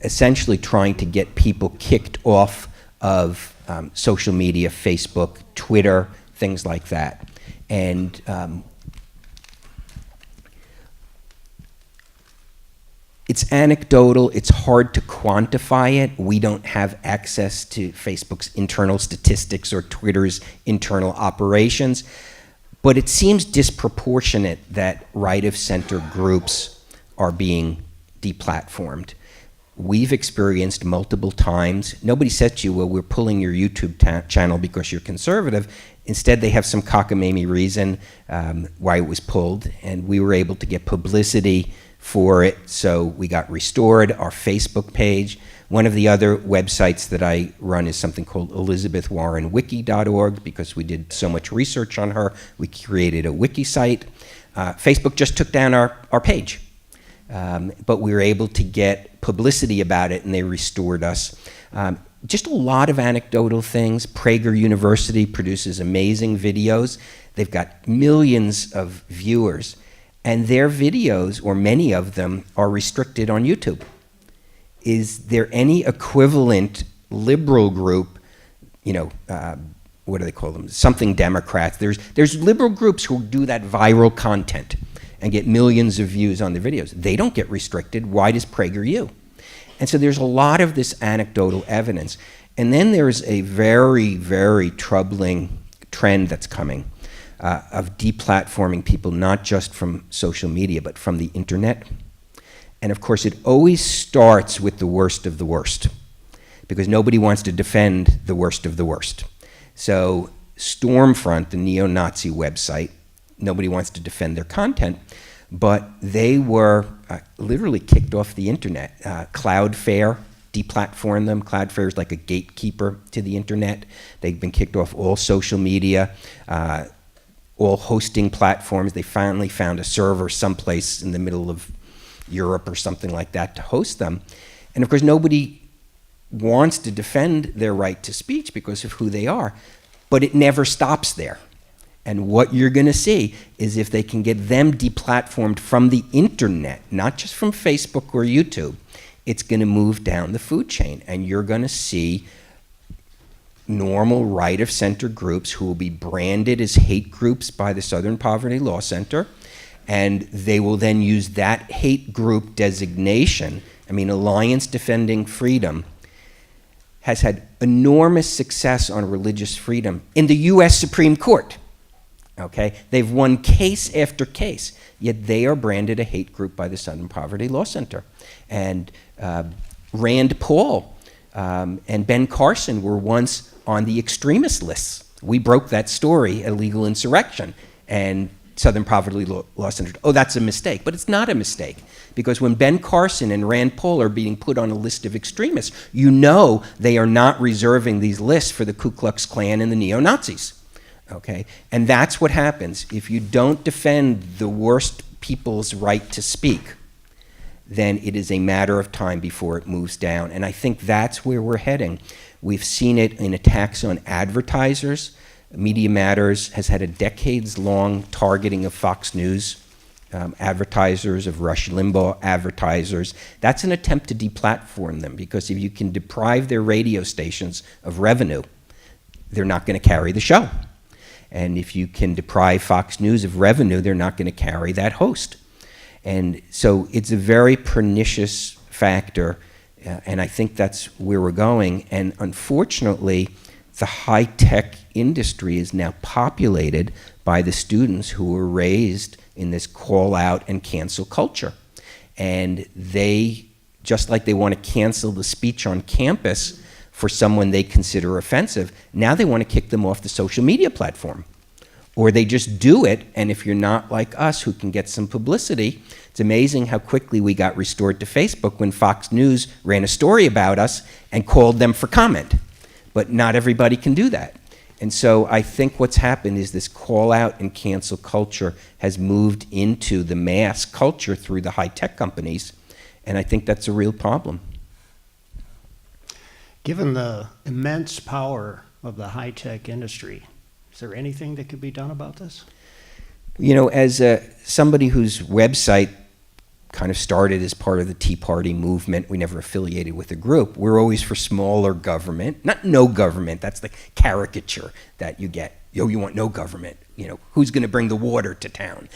essentially trying to get people kicked off of social media, Facebook, Twitter, things like that. And it's anecdotal, it's hard to quantify it. We don't have access to Facebook's internal statistics or Twitter's internal operations, but it seems disproportionate that right-of-center groups are being deplatformed. We've experienced multiple times. Nobody said to you, well, we're pulling your YouTube channel because you're conservative. Instead, they have some cockamamie reason why it was pulled, and we were able to get publicity for it, so we got restored. Our Facebook page. One of the other websites that I run is something called ElizabethWarrenWiki.org, because we did so much research on her. We created a wiki site. Facebook just took down our page, but we were able to get publicity about it, and they restored us. Just a lot of anecdotal things. Prager University produces amazing videos. They've got millions of viewers, and their videos, or many of them, are restricted on YouTube. Is there any equivalent liberal group, what do they call them? Something Democrats. There's liberal groups who do that viral content and get millions of views on their videos. They don't get restricted. Why does PragerU? And so there's a lot of this anecdotal evidence. And then there's a very, very troubling trend that's coming of deplatforming people, not just from social media, but from the internet. And of course, it always starts with the worst of the worst, because nobody wants to defend the worst of the worst. So Stormfront, the neo-Nazi website, nobody wants to defend their content, but they were literally kicked off the internet. Cloudflare deplatformed them. Cloudflare is like a gatekeeper to the internet. They've been kicked off all social media, all hosting platforms. They finally found a server someplace in the middle of Europe or something like that to host them. And of course, nobody wants to defend their right to speech because of who they are, but it never stops there. And what you're going to see is if they can get them deplatformed from the internet, not just from Facebook or YouTube, it's going to move down the food chain, and you're going to see normal right-of-center groups who will be branded as hate groups by the Southern Poverty Law Center, and they will then use that hate group designation. I mean, Alliance Defending Freedom has had enormous success on religious freedom in the US Supreme Court. Okay? They've won case after case, yet they are branded a hate group by the Southern Poverty Law Center. And Rand Paul and Ben Carson were once on the extremist lists. We broke that story at Legal Insurrection, and Southern Poverty Law Center, oh, that's a mistake. But it's not a mistake, because when Ben Carson and Rand Paul are being put on a list of extremists, you know they are not reserving these lists for the Ku Klux Klan and the neo-Nazis. Okay? And that's what happens. If you don't defend the worst people's right to speak, then it is a matter of time before it moves down. And I think that's where we're heading. We've seen it in attacks on advertisers. Media Matters has had a decades-long targeting of Fox News advertisers, of Rush Limbaugh advertisers. That's an attempt to deplatform them, because if you can deprive their radio stations of revenue, they're not going to carry the show. And if you can deprive Fox News of revenue, they're not going to carry that host. And so it's a very pernicious factor, and I think that's where we're going. And unfortunately, the high-tech industry is now populated by the students who were raised in this call-out and cancel culture. And they, just like they want to cancel the speech on campus for someone they consider offensive, now they want to kick them off the social media platform. Or they just do it, and if you're not like us who can get some publicity, it's amazing how quickly we got restored to Facebook when Fox News ran a story about us and called them for comment. But not everybody can do that. And so I think what's happened is this call out and cancel culture has moved into the mass culture through the high-tech companies, and I think that's a real problem. Given the immense power of the high-tech industry, is there anything that could be done about this? You know, as somebody whose website kind of started as part of the Tea Party movement, we never affiliated with a group, we're always for smaller government, not no government, that's the caricature that you get. Yo, you want no government, you know, who's going to bring the water to town?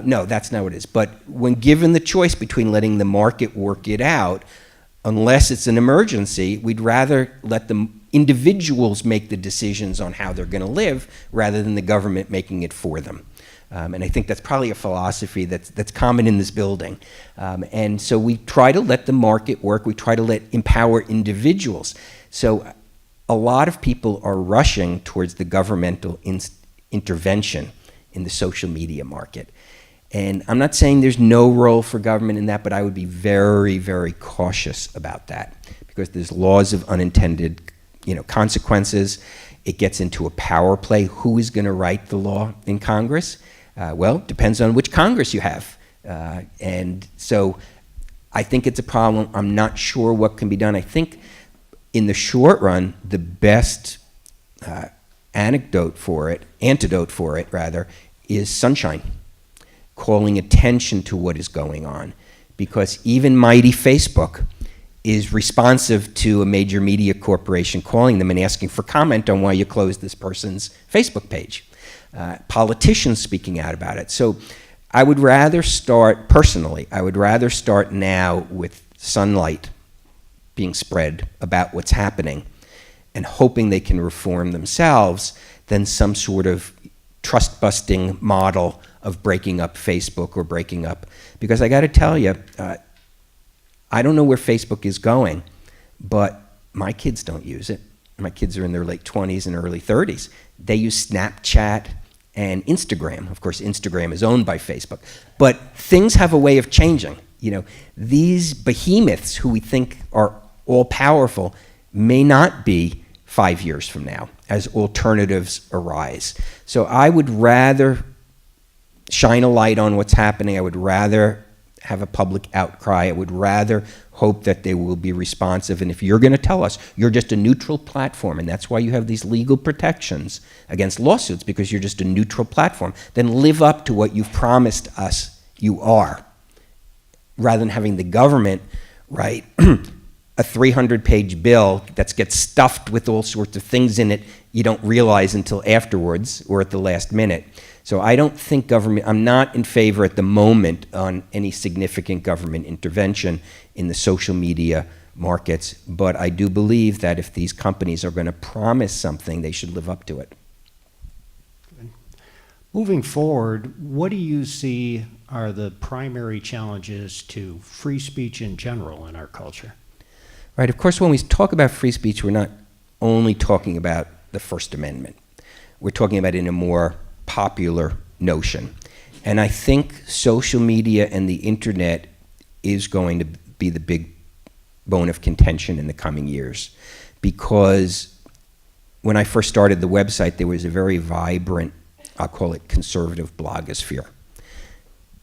No, that's not what it is. But when given the choice between letting the market work it out, unless it's an emergency, we'd rather let the individuals make the decisions on how they're going to live rather than the government making it for them. And I think that's probably a philosophy that's common in this building. And so we try to let the market work. We try to empower individuals. So a lot of people are rushing towards the governmental intervention in the social media market. And I'm not saying there's no role for government in that, but I would be very, very cautious about that, because there's laws of unintended, consequences. It gets into a power play. Who is going to write the law in Congress? Well, it depends on which Congress you have. And so I think it's a problem. I'm not sure what can be done. I think in the short run, the best antidote for it, is sunshine, calling attention to what is going on. Because even mighty Facebook is responsive to a major media corporation calling them and asking for comment on why you closed this person's Facebook page. Politicians speaking out about it. So I would rather start, personally, now with sunlight being spread about what's happening and hoping they can reform themselves than some sort of trust-busting model of breaking up Facebook or breaking up. Because I got to tell you, I don't know where Facebook is going, but my kids don't use it. My kids are in their late 20s and early 30s. They use Snapchat and Instagram. Of course, Instagram is owned by Facebook. But things have a way of changing. These behemoths who we think are all-powerful may not be 5 years from now as alternatives arise. So I would rather shine a light on what's happening. I would rather have a public outcry. I would rather hope that they will be responsive. And if you're going to tell us you're just a neutral platform, and that's why you have these legal protections against lawsuits, because you're just a neutral platform, then live up to what you've promised us you are, rather than having the government write a 300-page bill that gets stuffed with all sorts of things in it you don't realize until afterwards or at the last minute. So I don't think I'm not in favor at the moment on any significant government intervention in the social media markets, but I do believe that if these companies are going to promise something, they should live up to it. Moving forward, what do you see are the primary challenges to free speech in general in our culture? Right, of course, when we talk about free speech, we're not only talking about the First Amendment. We're talking about it in a more popular notion. And I think social media and the internet is going to be the big bone of contention in the coming years. Because when I first started the website, there was a very vibrant, I'll call it conservative blogosphere,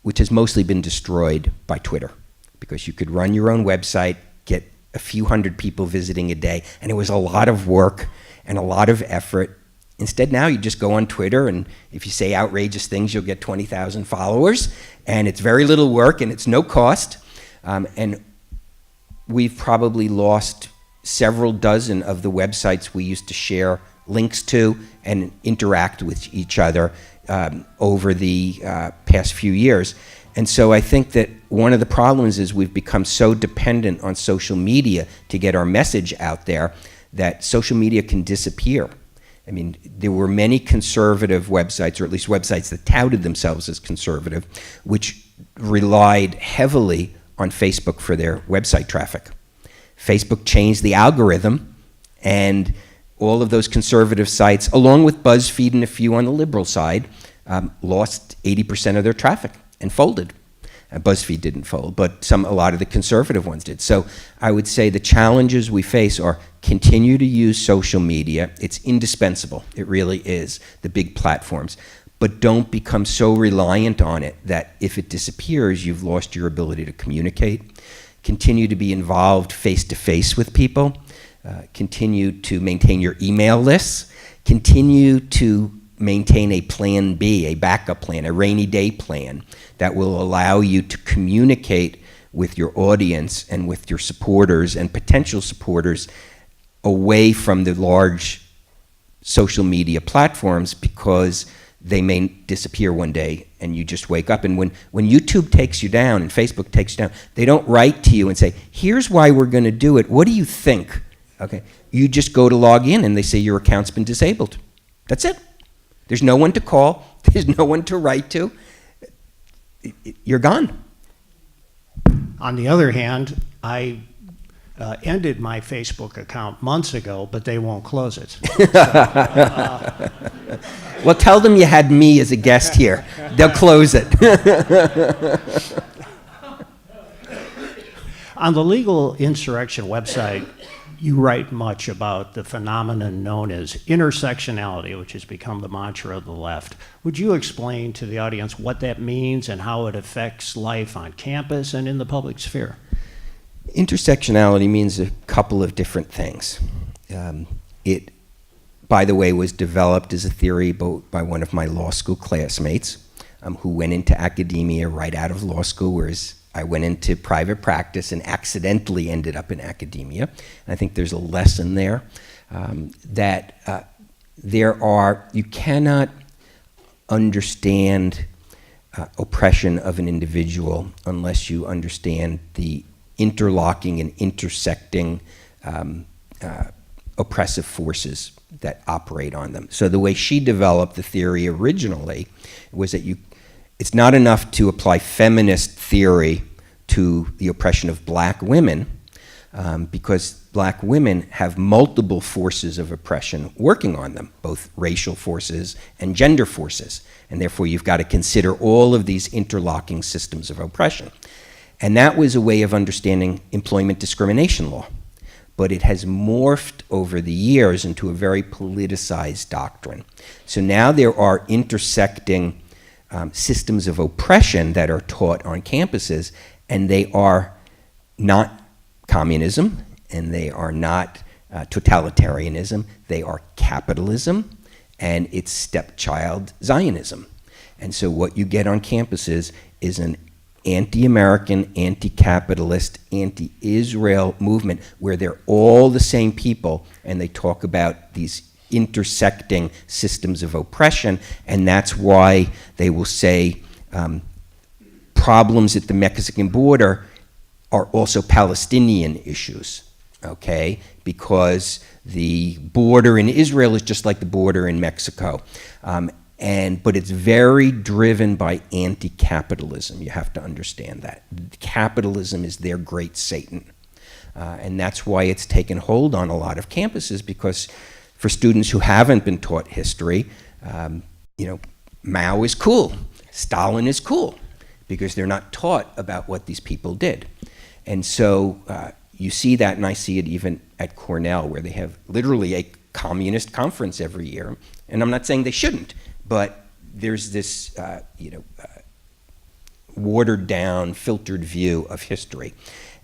which has mostly been destroyed by Twitter. Because you could run your own website, get a few hundred people visiting a day, and it was a lot of work and a lot of effort, Instead, now you just go on Twitter, and if you say outrageous things, you'll get 20,000 followers, and it's very little work, and it's no cost. And we've probably lost several dozen of the websites we used to share links to and interact with each other over the past few years. And so I think that one of the problems is we've become so dependent on social media to get our message out there that social media can disappear. I mean, there were many conservative websites, or at least websites that touted themselves as conservative, which relied heavily on Facebook for their website traffic. Facebook changed the algorithm, and all of those conservative sites, along with BuzzFeed and a few on the liberal side, lost 80% of their traffic and folded. BuzzFeed didn't fold, but a lot of the conservative ones did. So I would say the challenges we face are continue to use social media. It's indispensable. It really is, the big platforms. But don't become so reliant on it that if it disappears, you've lost your ability to communicate. Continue to be involved face-to-face with people. Continue to maintain your email lists. Continue to maintain a plan B, a backup plan, a rainy day plan that will allow you to communicate with your audience and with your supporters and potential supporters away from the large social media platforms, because they may disappear one day and you just wake up. And when YouTube takes you down and Facebook takes you down, they don't write to you and say, here's why we're going to do it. What do you think? Okay. You just go to log in and they say your account's been disabled. That's it. There's no one to call. There's no one to write to. You're gone. On the other hand, I ended my Facebook account months ago, but they won't close it. Well, tell them you had me as a guest here. They'll close it. On the Legal Insurrection website, you write much about the phenomenon known as intersectionality, which has become the mantra of the left. Would you explain to the audience what that means and how it affects life on campus and in the public sphere? Intersectionality means a couple of different things. It, by the way, was developed as a theory by one of my law school classmates who went into academia right out of law school, whereas I went into private practice and accidentally ended up in academia. And I think there's a lesson there that you cannot understand oppression of an individual unless you understand the interlocking and intersecting oppressive forces that operate on them. So the way she developed the theory originally was that it's not enough to apply feminist theory to the oppression of black women, because black women have multiple forces of oppression working on them, both racial forces and gender forces. And therefore you've got to consider all of these interlocking systems of oppression. And that was a way of understanding employment discrimination law. But it has morphed over the years into a very politicized doctrine. So now there are intersecting systems of oppression that are taught on campuses, and they are not communism, and they are not totalitarianism. They are capitalism, and it's stepchild Zionism. And so what you get on campuses is an anti-American, anti-capitalist, anti-Israel movement where they're all the same people, and they talk about these intersecting systems of oppression, and that's why they will say problems at the Mexican border are also Palestinian issues, okay? Because the border in Israel is just like the border in Mexico. But it's very driven by anti-capitalism. You have to understand that. Capitalism is their great Satan. And that's why it's taken hold on a lot of campuses, because for students who haven't been taught history, Mao is cool, Stalin is cool, because they're not taught about what these people did. And so you see that, and I see it even at Cornell, where they have literally a communist conference every year. And I'm not saying they shouldn't, but there's this watered down, filtered view of history.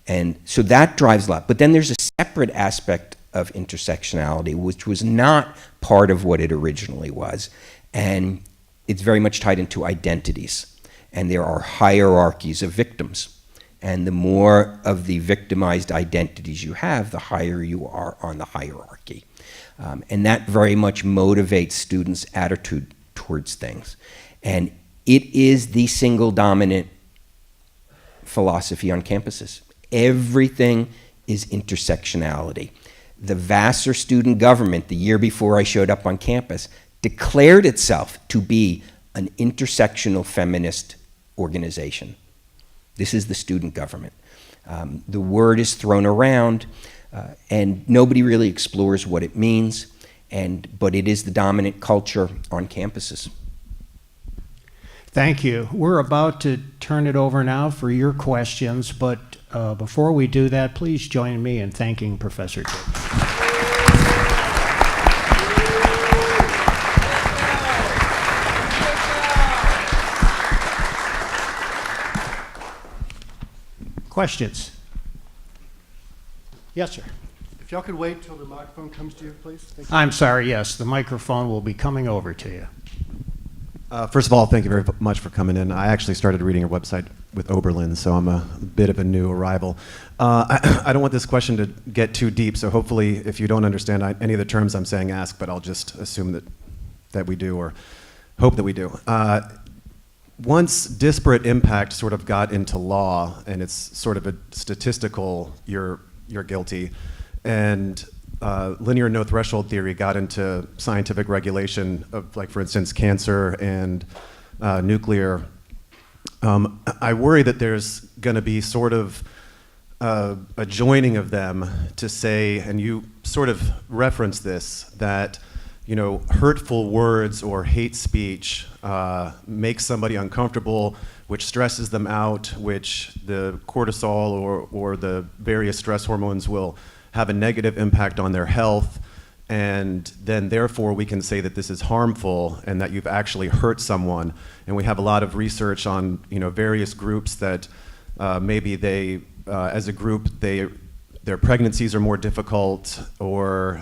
And so that drives a lot. But then there's a separate aspect of intersectionality, which was not part of what it originally was. And it's very much tied into identities. And there are hierarchies of victims. And the more of the victimized identities you have, the higher you are on the hierarchy. And that very much motivates students' attitude towards things. And it is the single dominant philosophy on campuses. Everything is intersectionality. The Vassar student government, the year before I showed up on campus, declared itself to be an intersectional feminist organization. This is the student government. The word is thrown around, and nobody really explores what it means, but it is the dominant culture on campuses. Thank you. We're about to turn it over now for your questions, but before we do that, please join me in thanking Professor Jacobs. Questions? Yes, sir. If y'all could wait till the microphone comes to you, please. Thank you. I'm sorry, yes, the microphone will be coming over to you. First of all, thank you very much for coming in. I actually started reading your website with Overland, so I'm a bit of a new arrival. I don't want this question to get too deep, so hopefully if you don't understand any of the terms I'm saying, ask, but I'll just assume that we do, or hope that we do. Once disparate impact sort of got into law, and it's sort of a statistical, you're guilty, and linear no threshold theory got into scientific regulation of, like, for instance, cancer and nuclear, I worry that there's going to be sort of a joining of them to say, and you sort of reference this, that hurtful words or hate speech makes somebody uncomfortable, which stresses them out, which the cortisol or the various stress hormones will have a negative impact on their health, and then therefore we can say that this is harmful and that you've actually hurt someone. And we have a lot of research on various groups that maybe they, as a group, their pregnancies are more difficult, or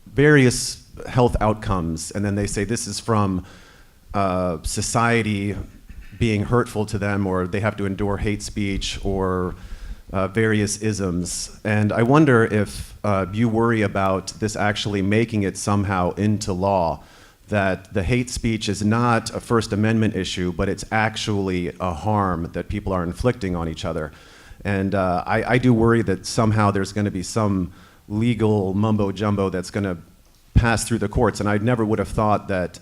various health outcomes, and then they say this is from society being hurtful to them, or they have to endure hate speech, or various isms. And I wonder if you worry about this actually making it somehow into law, that the hate speech is not a First Amendment issue, but it's actually a harm that people are inflicting on each other. And I do worry that somehow there's going to be some legal mumbo jumbo that's going to pass through the courts. And I never would have thought that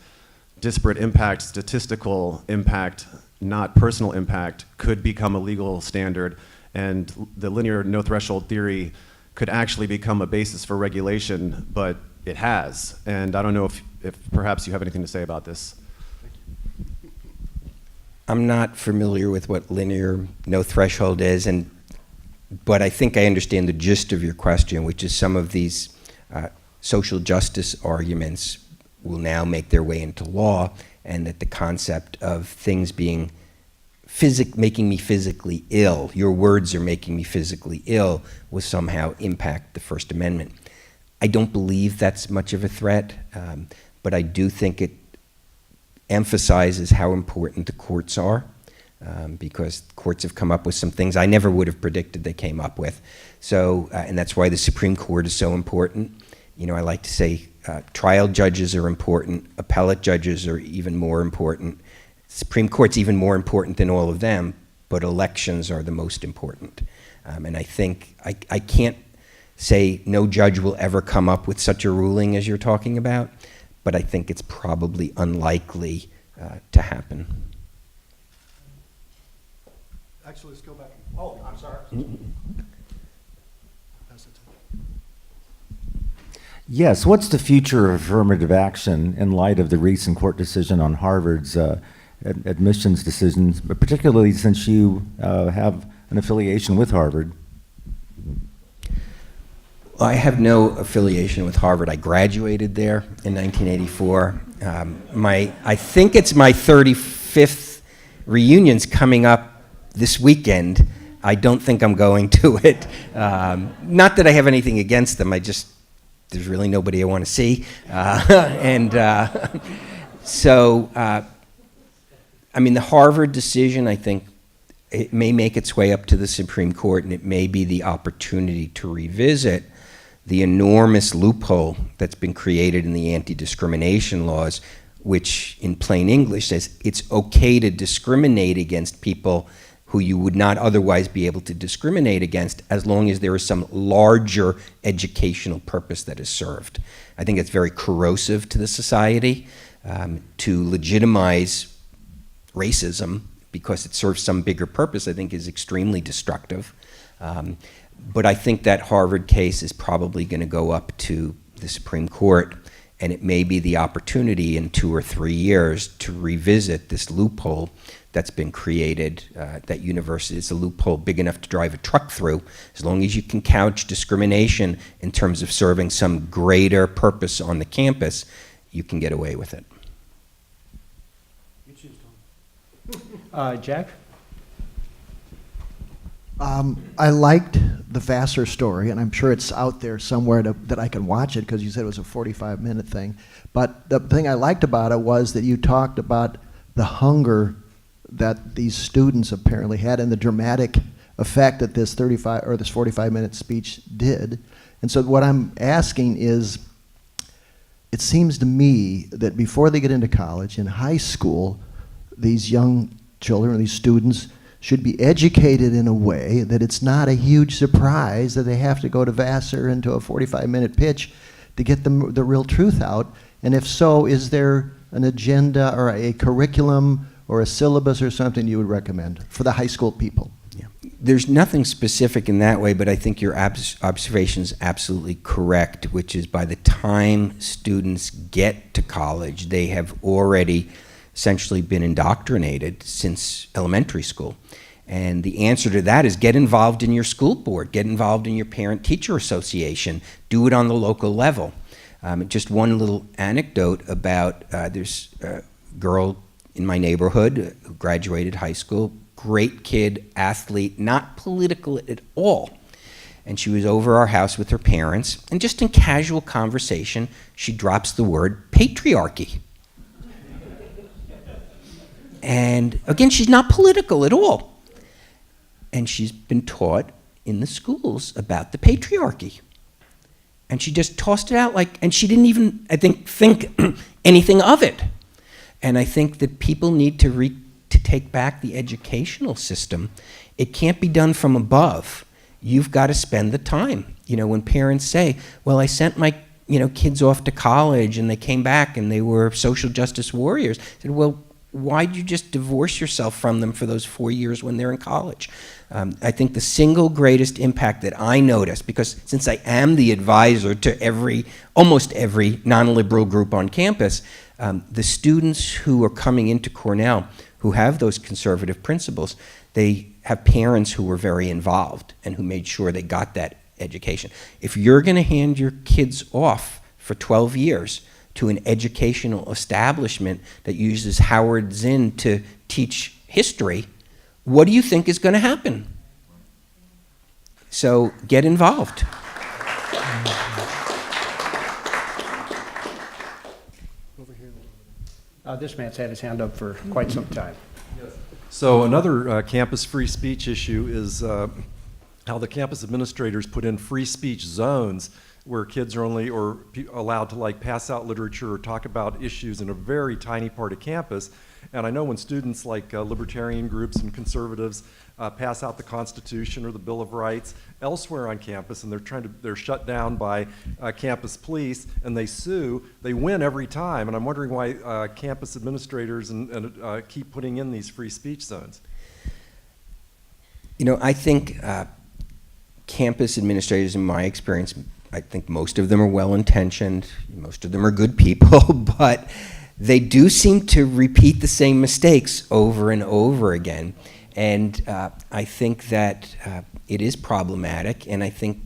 disparate impact, statistical impact, not personal impact, could become a legal standard, and the linear no threshold theory could actually become a basis for regulation, but it has. And I don't know if perhaps you have anything to say about this. I'm not familiar with what linear no threshold is, but I think I understand the gist of your question, which is some of these social justice arguments will now make their way into law, and that the concept of things being making me physically ill, your words are making me physically ill, will somehow impact the First Amendment. I don't believe that's much of a threat, but I do think it emphasizes how important the courts are, because courts have come up with some things I never would have predicted they came up with. So, and that's why the Supreme Court is so important. I like to say trial judges are important, appellate judges are even more important, Supreme Court's even more important than all of them, but elections are the most important. And I think, I can't say no judge will ever come up with such a ruling as you're talking about, but I think it's probably unlikely to happen. Actually, let's go back. Oh, I'm sorry. Pass it to Yes, what's the future of affirmative action in light of the recent court decision on Harvard's admissions decisions, but particularly since you have an affiliation with Harvard? I have no affiliation with Harvard. I graduated there in 1984. I think it's my 35th reunion's coming up this weekend. I don't think I'm going to it. Not that I have anything against them. There's really nobody I want to see. I mean, the Harvard decision, I think, it may make its way up to the Supreme Court, and it may be the opportunity to revisit the enormous loophole that's been created in the anti-discrimination laws, which in plain English says it's okay to discriminate against people who you would not otherwise be able to discriminate against as long as there is some larger educational purpose that is served. I think it's very corrosive to the society to legitimize racism because it serves some bigger purpose, I think is extremely destructive. But I think that Harvard case is probably going to go up to the Supreme Court, and it may be the opportunity in 2 or 3 years to revisit this loophole that's been created. That university is a loophole big enough to drive a truck through. As long as you can couch discrimination in terms of serving some greater purpose on the campus, you can get away with it. Jack? I liked the Vassar story, and I'm sure it's out there somewhere that I can watch it, because you said it was a 45-minute thing. But the thing I liked about it was that you talked about the hunger that these students apparently had and the dramatic effect that this 45-minute speech did. And so what I'm asking is, it seems to me that before they get into college, in high school, these young children, these students, should be educated in a way that it's not a huge surprise that they have to go to Vassar into a 45-minute pitch to get the real truth out. And if so, is there an agenda or a curriculum or a syllabus or something you would recommend for the high school people? Yeah. There's nothing specific in that way, but I think your observation is absolutely correct, which is by the time students get to college, they have already essentially been indoctrinated since elementary school. And the answer to that is get involved in your school board, get involved in your parent-teacher association, do it on the local level. Just one little anecdote about, there's a girl in my neighborhood who graduated high school, great kid, athlete, not political at all. And she was over our house with her parents, and just in casual conversation, she drops the word patriarchy. And again, she's not political at all. And she's been taught in the schools about the patriarchy. And she just tossed it out and she didn't even, I think anything of it. And I think that people need to take back the educational system. It can't be done from above. You've got to spend the time. You know, when parents say, well, I sent my kids off to college and they came back and they were social justice warriors. I said, well, why'd you just divorce yourself from them for those 4 years when they're in college? I think the single greatest impact that I noticed, because since I am the advisor to almost every non-liberal group on campus, the students who are coming into Cornell who have those conservative principles, they have parents who were very involved and who made sure they got that education. If you're going to hand your kids off for 12 years to an educational establishment that uses Howard Zinn to teach history, what do you think is going to happen? So get involved. This man's had his hand up for quite some time. So another campus free speech issue is how the campus administrators put in free speech zones where kids are only allowed to pass out literature or talk about issues in a very tiny part of campus. And I know when students like libertarian groups and conservatives pass out the Constitution or the Bill of Rights elsewhere on campus, and they're shut down by campus police, and they sue, they win every time. And I'm wondering why campus administrators keep putting in these free speech zones. I think campus administrators, in my experience, I think most of them are well-intentioned, most of them are good people, but they do seem to repeat the same mistakes over and over again. And I think that it is problematic, and I think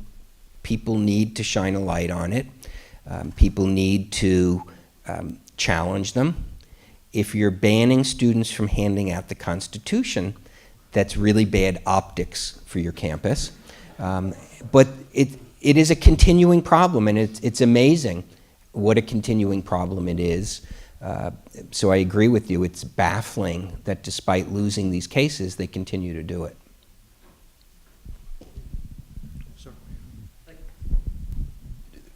people need to shine a light on it. People need to challenge them. If you're banning students from handing out the Constitution, that's really bad optics for your campus. But it is a continuing problem, and it's amazing what a continuing problem it is. So I agree with you. It's baffling that despite losing these cases, they continue to do it.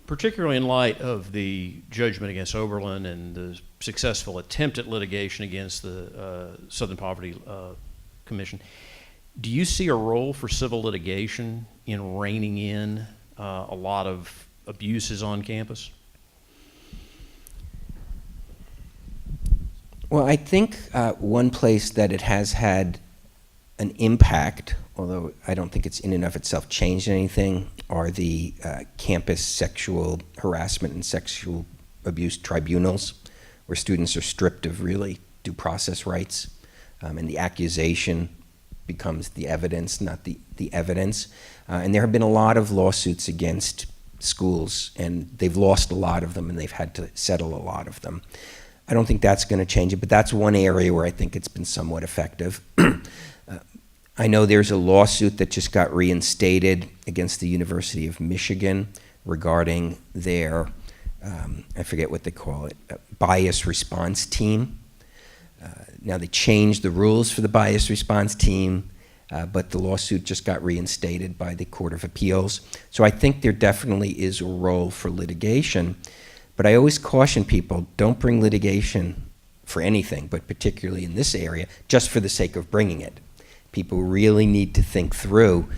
Particularly in light of the judgment against Overland and the successful attempt at litigation against the Southern Poverty Commission, do you see a role for civil litigation in reining in a lot of abuses on campus? Well, I think one place that it has had an impact, although I don't think it's in and of itself changed anything, are the campus sexual harassment and sexual abuse tribunals, where students are stripped of really due process rights, and the accusation becomes the evidence, not the evidence. And there have been a lot of lawsuits against schools, and they've lost a lot of them, and they've had to settle a lot of them. I don't think that's going to change it, but that's one area where I think it's been somewhat effective. I know there's a lawsuit that just got reinstated against the University of Michigan regarding their, I forget what they call it, bias response team. Now they changed the rules for the bias response team, but the lawsuit just got reinstated by the Court of Appeals. So I think there definitely is a role for litigation. But I always caution people, don't bring litigation for anything, but particularly in this area, just for the sake of bringing it. People really need to think through,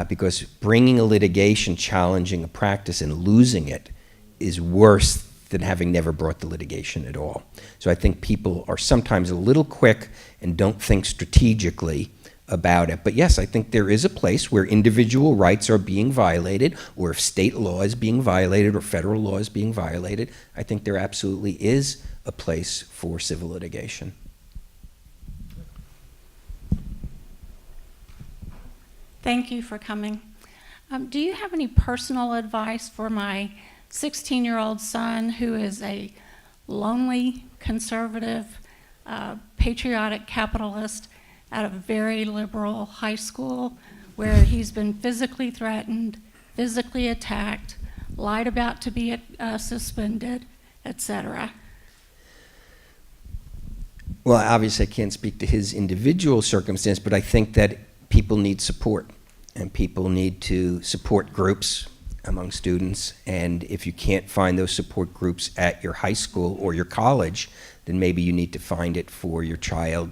because bringing a litigation challenging a practice and losing it is worse than having never brought the litigation at all. So I think people are sometimes a little quick and don't think strategically about it. But yes, I think there is a place where individual rights are being violated, or if state law is being violated or federal law is being violated, I think there absolutely is a place for civil litigation. Thank you for coming. Do you have any personal advice for my 16-year-old son who is a lonely, conservative, patriotic capitalist at a very liberal high school where he's been physically threatened, physically attacked, lied about to be suspended, etc.? Well, obviously I can't speak to his individual circumstance, but I think that people need support, and people need to support groups among students. And if you can't find those support groups at your high school or your college, then maybe you need to find it for your child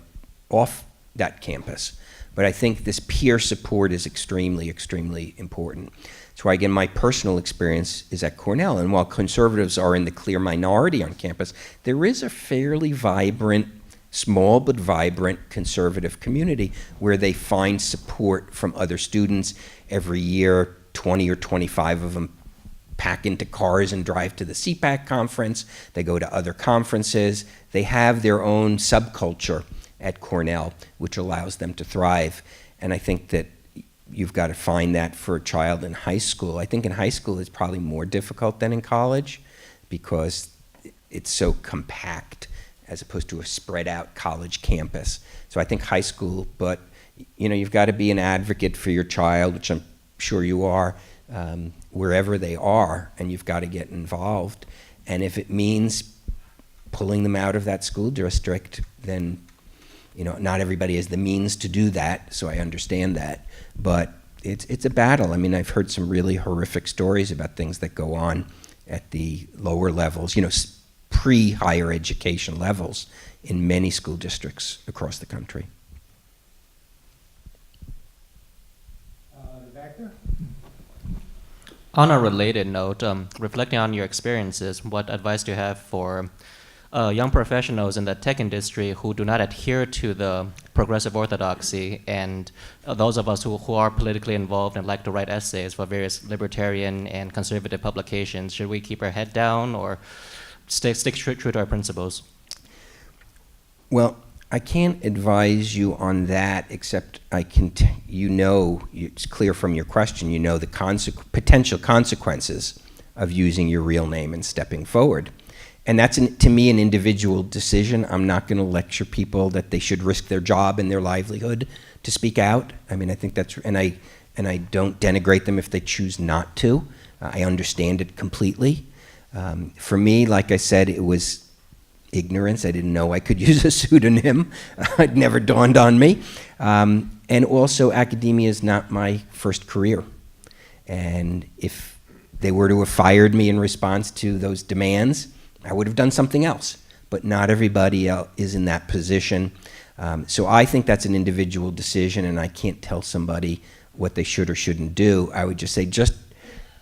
off that campus. But I think this peer support is extremely, extremely important. That's why, again, my personal experience is at Cornell, and while conservatives are in the clear minority on campus, there is a fairly vibrant, small but vibrant conservative community where they find support from other students. Every year, 20 or 25 of them pack into cars and drive to the CPAC conference. They go to other conferences. They have their own subculture at Cornell, which allows them to thrive. And I think that you've got to find that for a child in high school. I think in high school it's probably more difficult than in college because it's so compact as opposed to a spread out college campus. So I think high school, but you've got to be an advocate for your child, which I'm sure you are, wherever they are, and you've got to get involved. And if it means pulling them out of that school district, then not everybody has the means to do that, so I understand that. But it's a battle. I mean, I've heard some really horrific stories about things that go on at the lower levels, pre-higher education levels in many school districts across the country. Back there? On a related note, reflecting on your experiences, what advice do you have for young professionals in the tech industry who do not adhere to the progressive orthodoxy, and those of us who are politically involved and like to write essays for various libertarian and conservative publications? Should we keep our head down or stick true to our principles? Well, I can't advise you on that, except I can, it's clear from your question, the potential consequences of using your real name and stepping forward. And that's, to me, an individual decision. I'm not going to lecture people that they should risk their job and their livelihood to speak out. I mean, I think that's, and I don't denigrate them if they choose not to. I understand it completely. For me, like I said, it was ignorance. I didn't know I could use a pseudonym. It never dawned on me. And also, academia is not my first career. And if they were to have fired me in response to those demands, I would have done something else. But not everybody else is in that position. So I think that's an individual decision, and I can't tell somebody what they should or shouldn't do. I would just say, just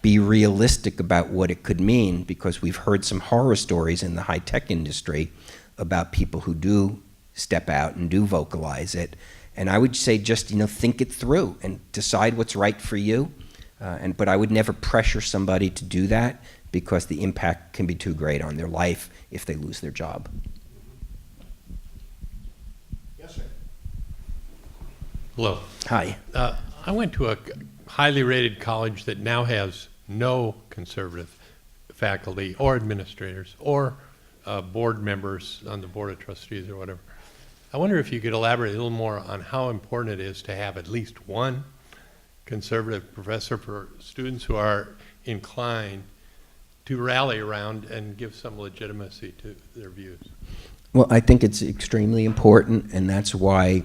be realistic about what it could mean, because we've heard some horror stories in the high-tech industry about people who do step out and do vocalize it. And I would say just, think it through and decide what's right for you. But I would never pressure somebody to do that, because the impact can be too great on their life if they lose their job. Yes, sir. Hello. Hi. I went to a highly rated college that now has no conservative faculty or administrators or board members on the board of trustees or whatever. I wonder if you could elaborate a little more on how important it is to have at least one conservative professor for students who are inclined to rally around and give some legitimacy to their views. Well, I think it's extremely important, and that's why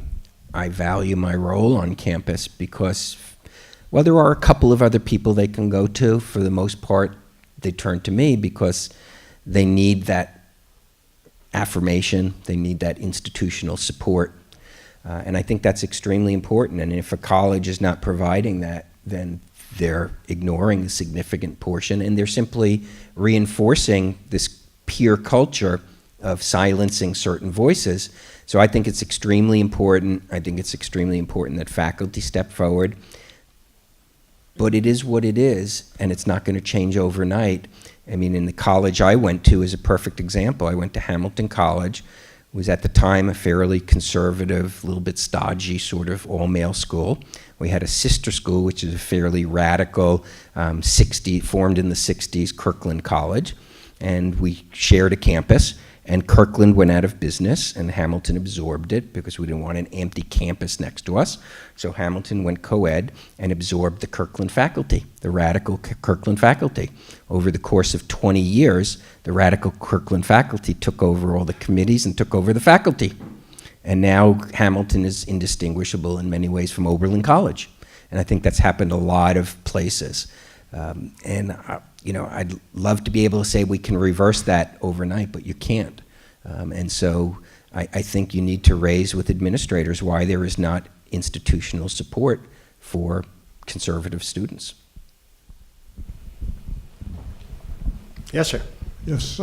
I value my role on campus, because while there are a couple of other people they can go to, for the most part, they turn to me because they need that affirmation, they need that institutional support. And I think that's extremely important. And if a college is not providing that, then they're ignoring a significant portion, and they're simply reinforcing this peer culture of silencing certain voices. So I think it's extremely important. I think it's extremely important that faculty step forward. But it is what it is, and it's not going to change overnight. I mean, in the college I went to is a perfect example. I went to Hamilton College. It was at the time a fairly conservative, a little bit stodgy sort of all-male school. We had a sister school, which is a fairly radical, formed in the 60s, Kirkland College. And we shared a campus. And Kirkland went out of business, and Hamilton absorbed it because we didn't want an empty campus next to us. So Hamilton went co-ed and absorbed the Kirkland faculty, the radical Kirkland faculty. Over the course of 20 years, the radical Kirkland faculty took over all the committees and took over the faculty. And now Hamilton is indistinguishable in many ways from Overland College. And I think that's happened a lot of places. I'd love to be able to say we can reverse that overnight, but you can't. And so I think you need to raise with administrators why there is not institutional support for conservative students. Yes, sir. Yes,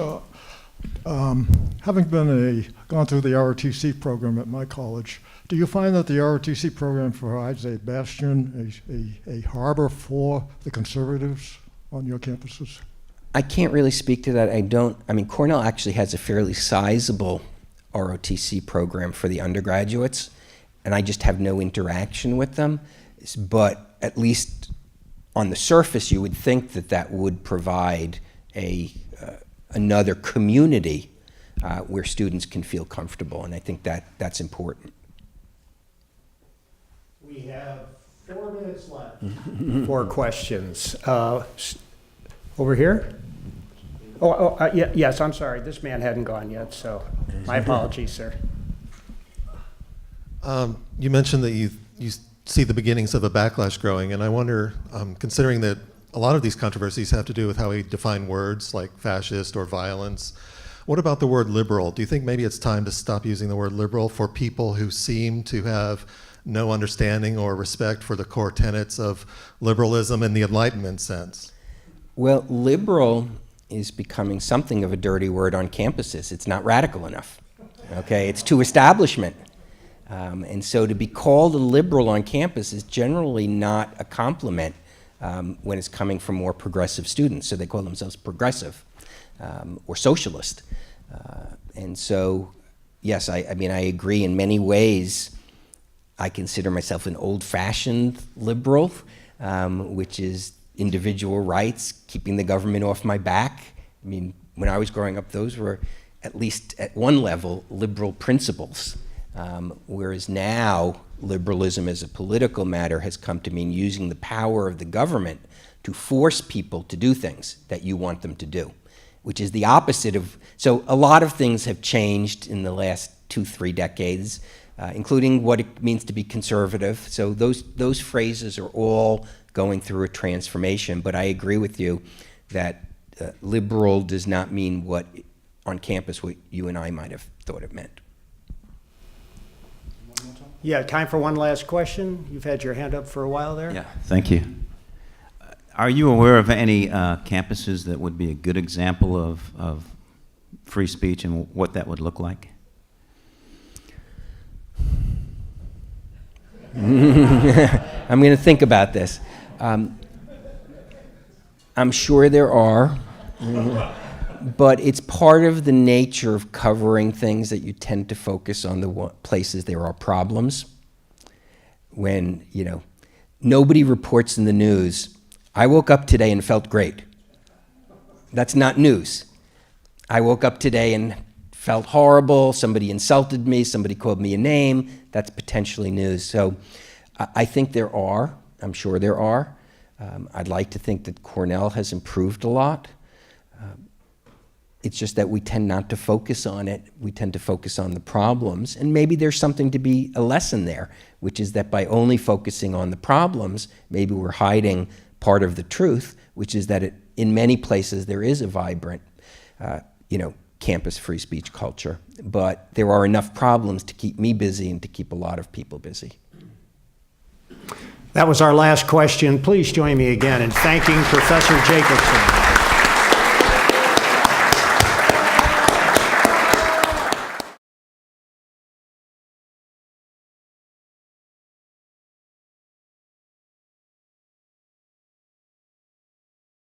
having gone through the ROTC program at my college, do you find that the ROTC program provides a bastion, a harbor for the conservatives on your campuses? I can't really speak to that. I mean, Cornell actually has a fairly sizable ROTC program for the undergraduates, and I just have no interaction with them. But at least on the surface, you would think that that would provide another community where students can feel comfortable, and I think that's important. We have 4 minutes left for questions. Over here? Yes, I'm sorry. This man hadn't gone yet, so my apologies, sir. You mentioned that you see the beginnings of a backlash growing, and I wonder, considering that a lot of these controversies have to do with how we define words like fascist or violence, what about the word liberal? Do you think maybe it's time to stop using the word liberal for people who seem to have no understanding or respect for the core tenets of liberalism in the Enlightenment sense? Well, liberal is becoming something of a dirty word on campuses. It's not radical enough. Okay, it's too establishment. And so to be called a liberal on campus is generally not a compliment when it's coming from more progressive students. So they call themselves progressive or socialist. And so, yes, I mean, I agree in many ways. I consider myself an old-fashioned liberal, which is individual rights, keeping the government off my back. I mean, when I was growing up, those were, at least at one level, liberal principles. Whereas now, liberalism as a political matter has come to mean using the power of the government to force people to do things that you want them to do, which is the opposite of, so a lot of things have changed in the last 2-3 decades, including what it means to be conservative. So those phrases are all going through a transformation, but I agree with you that liberal does not mean what on campus what you and I might have thought it meant. Yeah, time for one last question. You've had your hand up for a while there. Yeah, thank you. Are you aware of any campuses that would be a good example of free speech and what that would look like? I'm going to think about this. I'm sure there are, but it's part of the nature of covering things that you tend to focus on the places there are problems. When, nobody reports in the news, I woke up today and felt great. That's not news. I woke up today and felt horrible, somebody insulted me, somebody called me a name, that's potentially news. So I think there are, I'm sure there are. I'd like to think that Cornell has improved a lot. It's just that we tend not to focus on it. We tend to focus on the problems. And maybe there's something to be a lesson there, which is that by only focusing on the problems, maybe we're hiding part of the truth, which is that in many places there is a vibrant, campus free speech culture. But there are enough problems to keep me busy and to keep a lot of people busy. That was our last question. Please join me again in thanking Professor Jacobson.